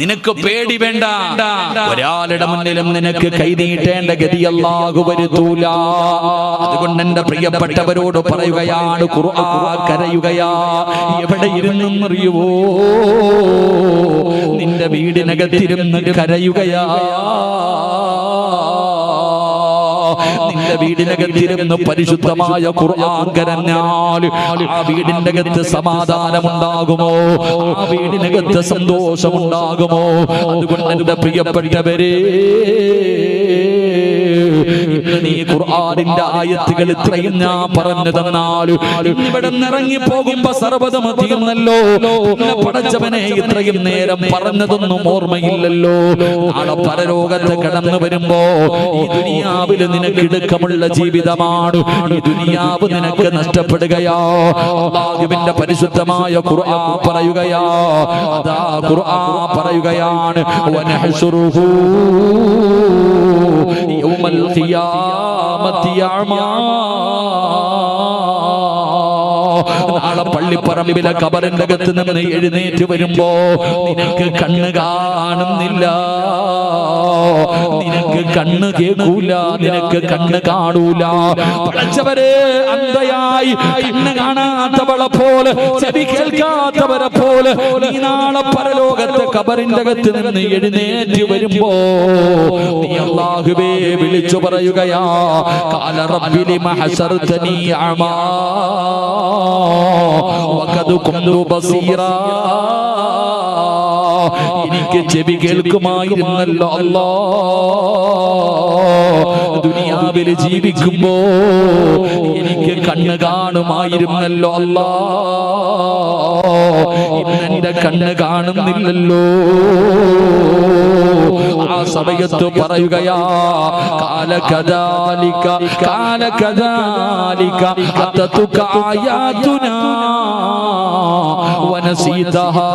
Speaker 1: നിനക്ക് പേടി വേണ്ട. ഒരാളുടെ മുന്നിലും നിനക്ക് കൈനീട്ടേണ്ട ഗതി അല്ലാഹു വരുത്തൂല. അതുകൊണ്ട് എന്റെ പ്രിയപ്പെട്ടവരോട് പറയുകയാണ്, ഖുർആൻ കരയുകയാ. എവിടെ ഇരുന്നെന്നറിയുവോ? നിന്റെ വീടിനകത്തിരുന്ന് കരയുകയാ. നിന്റെ വീടിനകത്തിരുന്ന് പരിശുദ്ധമായ ഖുർആൻ കരഞ്ഞാൽ ആ വീടിന്റെ അകത്ത് സമാധാനമുണ്ടാകുമോ? ആ വീടിനകത്ത് സന്തോഷമുണ്ടാകുമോ? അതുകൊണ്ട് എന്റെ പ്രിയപ്പെട്ടവരെ, ഇന്ന് നീ ഖുർആനിന്റെ ആയത്തുകൾ ഇത്രയും ഞാൻ പറഞ്ഞു തന്നാൽ ഇവിടെ ഇറങ്ങി പോകുമ്പോ സർവ്വതും തീർന്നല്ലോ. പിന്നെ പടച്ചവനെ ഇത്രയും നേരം പറഞ്ഞതൊന്നും ഓർമ്മയില്ലല്ലോ. നാളെ പരലോകത്ത് കടന്നു വരുമ്പോ ഈ ദുനിയാവിൽ നിനക്ക് ഇടുക്കമുള്ള ജീവിതമാണ്, ഈ ദുനിയാവ് നിനക്ക് നഷ്ടപ്പെടുകയാ. അല്ലാഹുവിന്റെ പരിശുദ്ധമായ ഖുർആൻ പറയുകയാ, അതാ ഖുർആൻ പറയുകയാണ്, വനഹ്ശുറുഹു യൗമൽ ഖിയാമത്തി അഅമാ. നാളെ പള്ളിപ്പറമ്പിലെ ഖബറിന്റെ അകത്ത് നിന്ന് എഴുന്നേറ്റ് വരുമ്പോ നിനക്ക് കണ്ണ് കാണുന്നില്ല, നിനക്ക് കണ്ണ് കേൾക്കൂല, നിനക്ക് കണ്ണ് കാണൂല. പഠിച്ചവരെ അന്ധയായി കണ്ണ് കാണാത്തവളെ പോലെ, ചെവി കേൾക്കാത്തവരെ പോലെ നീ നാളെ പരലോകത്തെ ഖബറിന്റെ അകത്ത് നിന്ന് എഴുന്നേറ്റ് വരുമ്പോ നീ അല്ലാഹുവേ വിളിച്ചു പറയുകയാ, ഖാല റബ്ബി ലിമ ഹസർതനി അമാ വഖദ് കുന്തു ബസീറാ. എനിക്ക് ചെവി കേൾക്കുമായിരുന്നല്ലോ അല്ലാ, ദുനിയാവിൽ ജീവിക്കുമ്പോ എനിക്ക് കണ്ണ് കാണുമായിരുന്നല്ലോ അല്ലാ, ഇന്നെന്റെ കണ്ണ് കാണുന്നില്ലല്ലോ. ആ സമയത്ത് പറയുകയാ, കാലകദാലിക കാലകദാലിക അതതുക ആയാതുനാ വനസീതഹാ.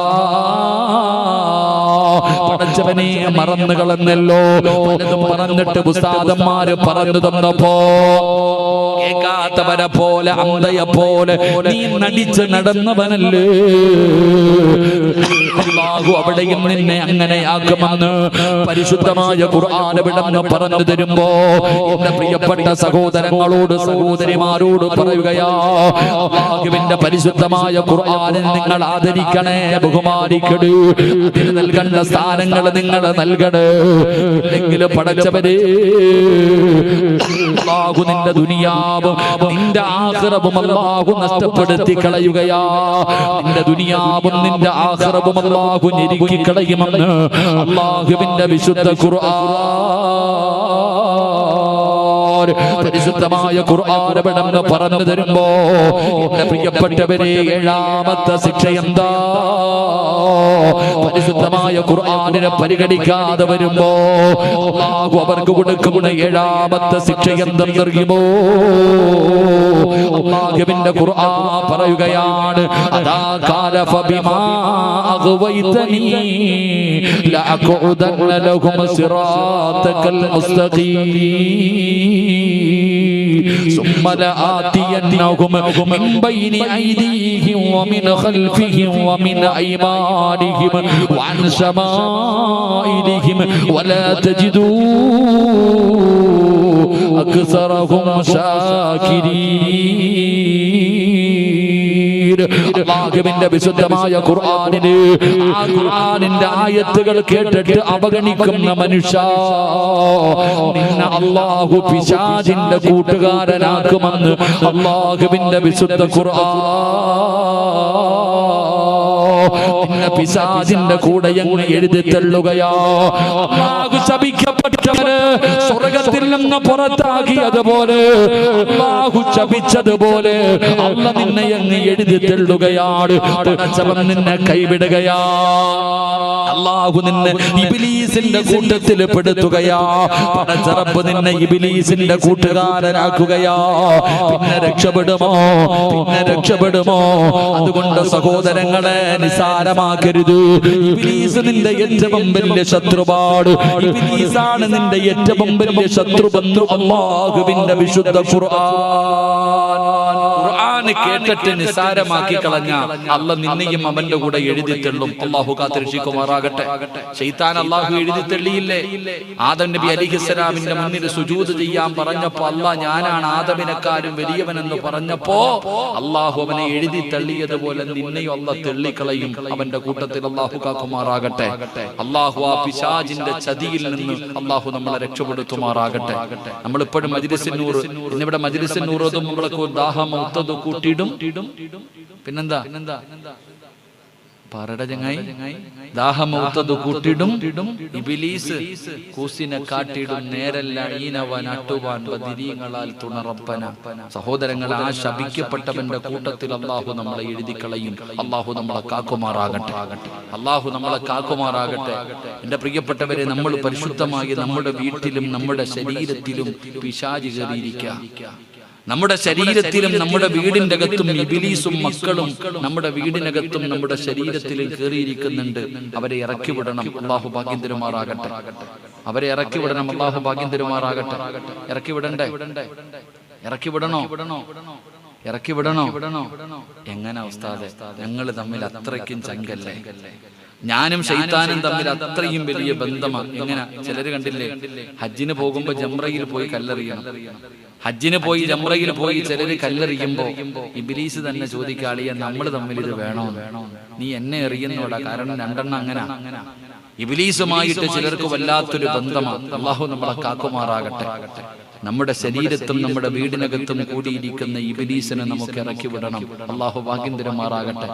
Speaker 1: പടച്ചവനെ മറന്നു കളഞ്ഞല്ലോ. പലതും പറഞ്ഞിട്ട് ഉസ്താദന്മാര് പറഞ്ഞു തന്നപ്പോ കേൾക്കാത്തവരെ പോലെ, അന്ധയെ പോലെ നീ നടിച്ച് നടന്നവനല്ലേ. അല്ലാഹു അവിടെയും നിന്നെ അങ്ങനെയാക്കുമെന്ന് പരിശുദ്ധമായ ഖുർആൻ വിടന്ന് പറഞ്ഞു തരുമ്പോ എന്റെ പ്രിയപ്പെട്ട സഹോദരങ്ങളോട് സഹോദരിമാരോട് പറയുകയാ, അല്ലാഹുവിന്റെ പരിശുദ്ധമായ ഖുർആനിൽ നിങ്ങൾ ആദരിക്കണേ, ബഹുമാനിക്കണേ, അതിന് നൽകേണ്ട സ്ഥാനങ്ങൾ നിങ്ങൾ നൽകണേ. ഇല്ലെങ്കിൽ പടച്ചവരെ അല്ലാഹു നിന്റെ ദുനിയാവും നിന്റെ ആഖിറവും അല്ലാഹു നഷ്ടപ്പെടുത്തി കളയുകയാ. നിന്റെ ദുനിയാവും നിന്റെ ആഖിറവും അല്ലാഹു ഞെരുക്കി കളയുമെന്ന് അല്ലാഹുവിന്റെ വിശുദ്ധ ഖുർആൻ. പരിശുദ്ധമായ ഖുർആൻ വിടന്ന് പറഞ്ഞു തരുമ്പോ എന്റെ പ്രിയപ്പെട്ടവരെ ഏഴാമത്തെ ശിക്ഷ എന്താ? പരിശുദ്ധമായ ഖുർആനിനെ പരിഗണിക്കാതെ വരുമ്പോ അല്ലാഹു അവർക്ക് കൊടുക്കുന്ന ഏഴാമത്തെ ശിക്ഷ എന്തെന്നറിയുമോ? അല്ലാഹുവിന്റെ ഖുർആൻ പറയുകയാണ്, അദാ ഖാല ഫബിമാ അഗ്വൈതനി ലഅഖഉദന്ന ലഹും സിറാതകൽ മുസ്തഖീം ثم لآتينهم من بين أيديهم ومن خلفهم ومن أيمانهم وعن شمائلهم ولا تجدوا أكثرهم شاكرين. അല്ലാഹുവിന്റെ വിശുദ്ധമായ ഖുർആനിനെ, ആ ഖുർആനിന്റെ ആയത്തുകൾ കേട്ടിട്ട് അവഗണിക്കുന്ന മനുഷ്യ, നിന്നെ അല്ലാഹു പിശാചിന്റെ കൂട്ടുകാരനാക്കുമെന്ന് അല്ലാഹുവിന്റെ വിശുദ്ധ ഖുർആൻ. നിന്നെ പിശാചിന്റെ കൂടെ അങ്ങ് എഴുതി തള്ളുകയാ. അല്ലാഹു ശപിക്കപ്പെട്ടവര് സ്വർഗ്ഗത്തിൽ നിന്ന് പുറത്താക്കിയതുപോലെ, അല്ലാഹു ശപിച്ചതുപോലെ അല്ലാഹു നിന്നെ അങ്ങ് എഴുതി തള്ളുകയാണ്. പടച്ചവൻ നിന്നെ കൈവിടുകയാ. അല്ലാഹു നിന്നെ ഇബ്ലീസിന്റെ കൂട്ടത്തിൽ പെടുത്തുകയാ. പടച്ച റബ്ബ് നിന്നെ ഇബ്ലീസിന്റെ കൂട്ടുകാരനാക്കുകയാ. പിന്നെ രക്ഷപ്പെടുമോ? പിന്നെ രക്ഷപ്പെടുമോ? അതുകൊണ്ട് സഹോദരങ്ങളെ നിസാരമാക്കരുത്. ഇബ്ലീസ് നിന്റെ ഏറ്റവും വലിയ ശത്രുവാണ്. ഇബ്ലീസാണ് നിന്റെ ഏറ്റവും വലിയ ശത്രുവെന്ന് അല്ലാഹുവിന്റെ വിശുദ്ധ ഖുർആൻ കേട്ടിട്ട് നിസാരമാക്കി കളഞ്ഞ അല്ലാഹു നിന്നെയും അവന്റെ കൂടെ എഴുതി തള്ളും. അല്ലാഹു കാത്തിരക്ഷിക്കുമാറാകട്ടെ. ശൈത്താൻ അല്ലാഹു എഴുതി തള്ളിയില്ലേ? ആദം നബി അലൈഹിസ്സലാമിന്റെ മുന്നിൽ സുജൂദ് ചെയ്യാൻ പറഞ്ഞപ്പോ അല്ലാഹ് ഞാനാണ് ആദമിനെക്കാളും വലിയവനെന്ന് പറഞ്ഞപ്പോ അല്ലാഹു അവനെ എഴുതി തള്ളിയതുപോലെ നിന്നെയും അല്ലാഹു തള്ളിക്കളയും അവന്റെ കൂട്ടത്തിൽ. അല്ലാഹു കാക്കുമാറാകട്ടെ. അല്ലാഹു ആ പിശാചിന്റെ ചതിയിൽ നിന്ന് അല്ലാഹു നമ്മളെ രക്ഷപ്പെടുത്തുമാറാകട്ടെ. നമ്മളിപ്പോഴും മജ്ലിസുൻ നൂർ, ഇന്നിവിടെ മജ്ലിസുൻ നൂർ ഓതും നമ്മൾക്ക് ദാഹം കൂട്ടിയിടും. പിന്നെന്താ? പറട ചങ്ങായി, ദാഹമൗത്തത് കൂട്ടിടും ഇബ്ലീസ് കൂസിനെ കാട്ടിടും നേരല്ല ഈനവൻ അട്ടുവാൻ ബദിരീങ്ങളാൽ തുണറപ്പന. സഹോദരങ്ങൾ, ആ ശപിക്കപ്പെട്ടവന്റെ കൂട്ടത്തിൽ അള്ളാഹു നമ്മളെ എഴുതിക്കളയും. അള്ളാഹു നമ്മളെ കാക്കുമാറാകട്ടെ, അള്ളാഹു നമ്മളെ കാക്കുമാറാകട്ടെ. എന്റെ പ്രിയപ്പെട്ടവരെ, നമ്മൾ പരിശുദ്ധമായി നമ്മുടെ വീട്ടിലും നമ്മുടെ ശരീരത്തിലും പിശാച് കയറിയിരിക്കുക. നമ്മുടെ ശരീരത്തിലും നമ്മുടെ വീടിന്റെ അകത്തും ഇബ്ലീസും മക്കളും നമ്മുടെ വീടിനകത്തും നമ്മുടെ ശരീരത്തിലും കയറിയിരിക്കുന്നുണ്ട്. അവരെ ഇറക്കി വിടണം. അള്ളാഹു ഭാഗ്യം തരുമാറാകട്ടെ. അവരെ ഇറക്കി വിടണം. അള്ളാഹു ഭാഗ്യം തരുമാറാകട്ടെ. ഇറക്കി വിടണ്ടേ? ഇറക്കി വിടണോ? ഇറക്കി വിടണോ? എങ്ങനെ ഉസ്താദേ? ഞങ്ങൾ തമ്മിൽ അത്രയ്ക്കും ചങ്കല്ലേ? ഞാനും ശൈത്താനും തമ്മിൽ അത്രയും വലിയ ബന്ധമാണ്. എങ്ങനെ? ചിലര് കണ്ടില്ലേ, ഹജ്ജിന് പോകുമ്പോ ജംറയിൽ പോയി കല്ലെറിയണം. ഹജ്ജിന് പോയി ജംറയിൽ പോയി ചിലര് കല്ലെറിയുമ്പോ ഇബ്ലീസ് തന്നെ ചോദിക്കാളിയ, നമ്മൾ തമ്മിൽ ഇത് വേണോ? നീ എന്നെ എറിയുന്നോടാ, കാരണം രണ്ടെണ്ണം അങ്ങനെ. ഇബ്ലീസുമായിട്ട് ചിലർക്ക് വല്ലാത്തൊരു ബന്ധമാണ്. അള്ളാഹു നമ്മളെ കാക്കുമാറാകട്ടെ. നമ്മുടെ ശരീരത്തും നമ്മുടെ വീടിനകത്തും കൂടിയിരിക്കുന്ന ഇബ്ലീസിനെ നമുക്ക് ഇറക്കി വിടണം. അള്ളാഹു ഭാഗ്യം തരുമാറാകട്ടെ.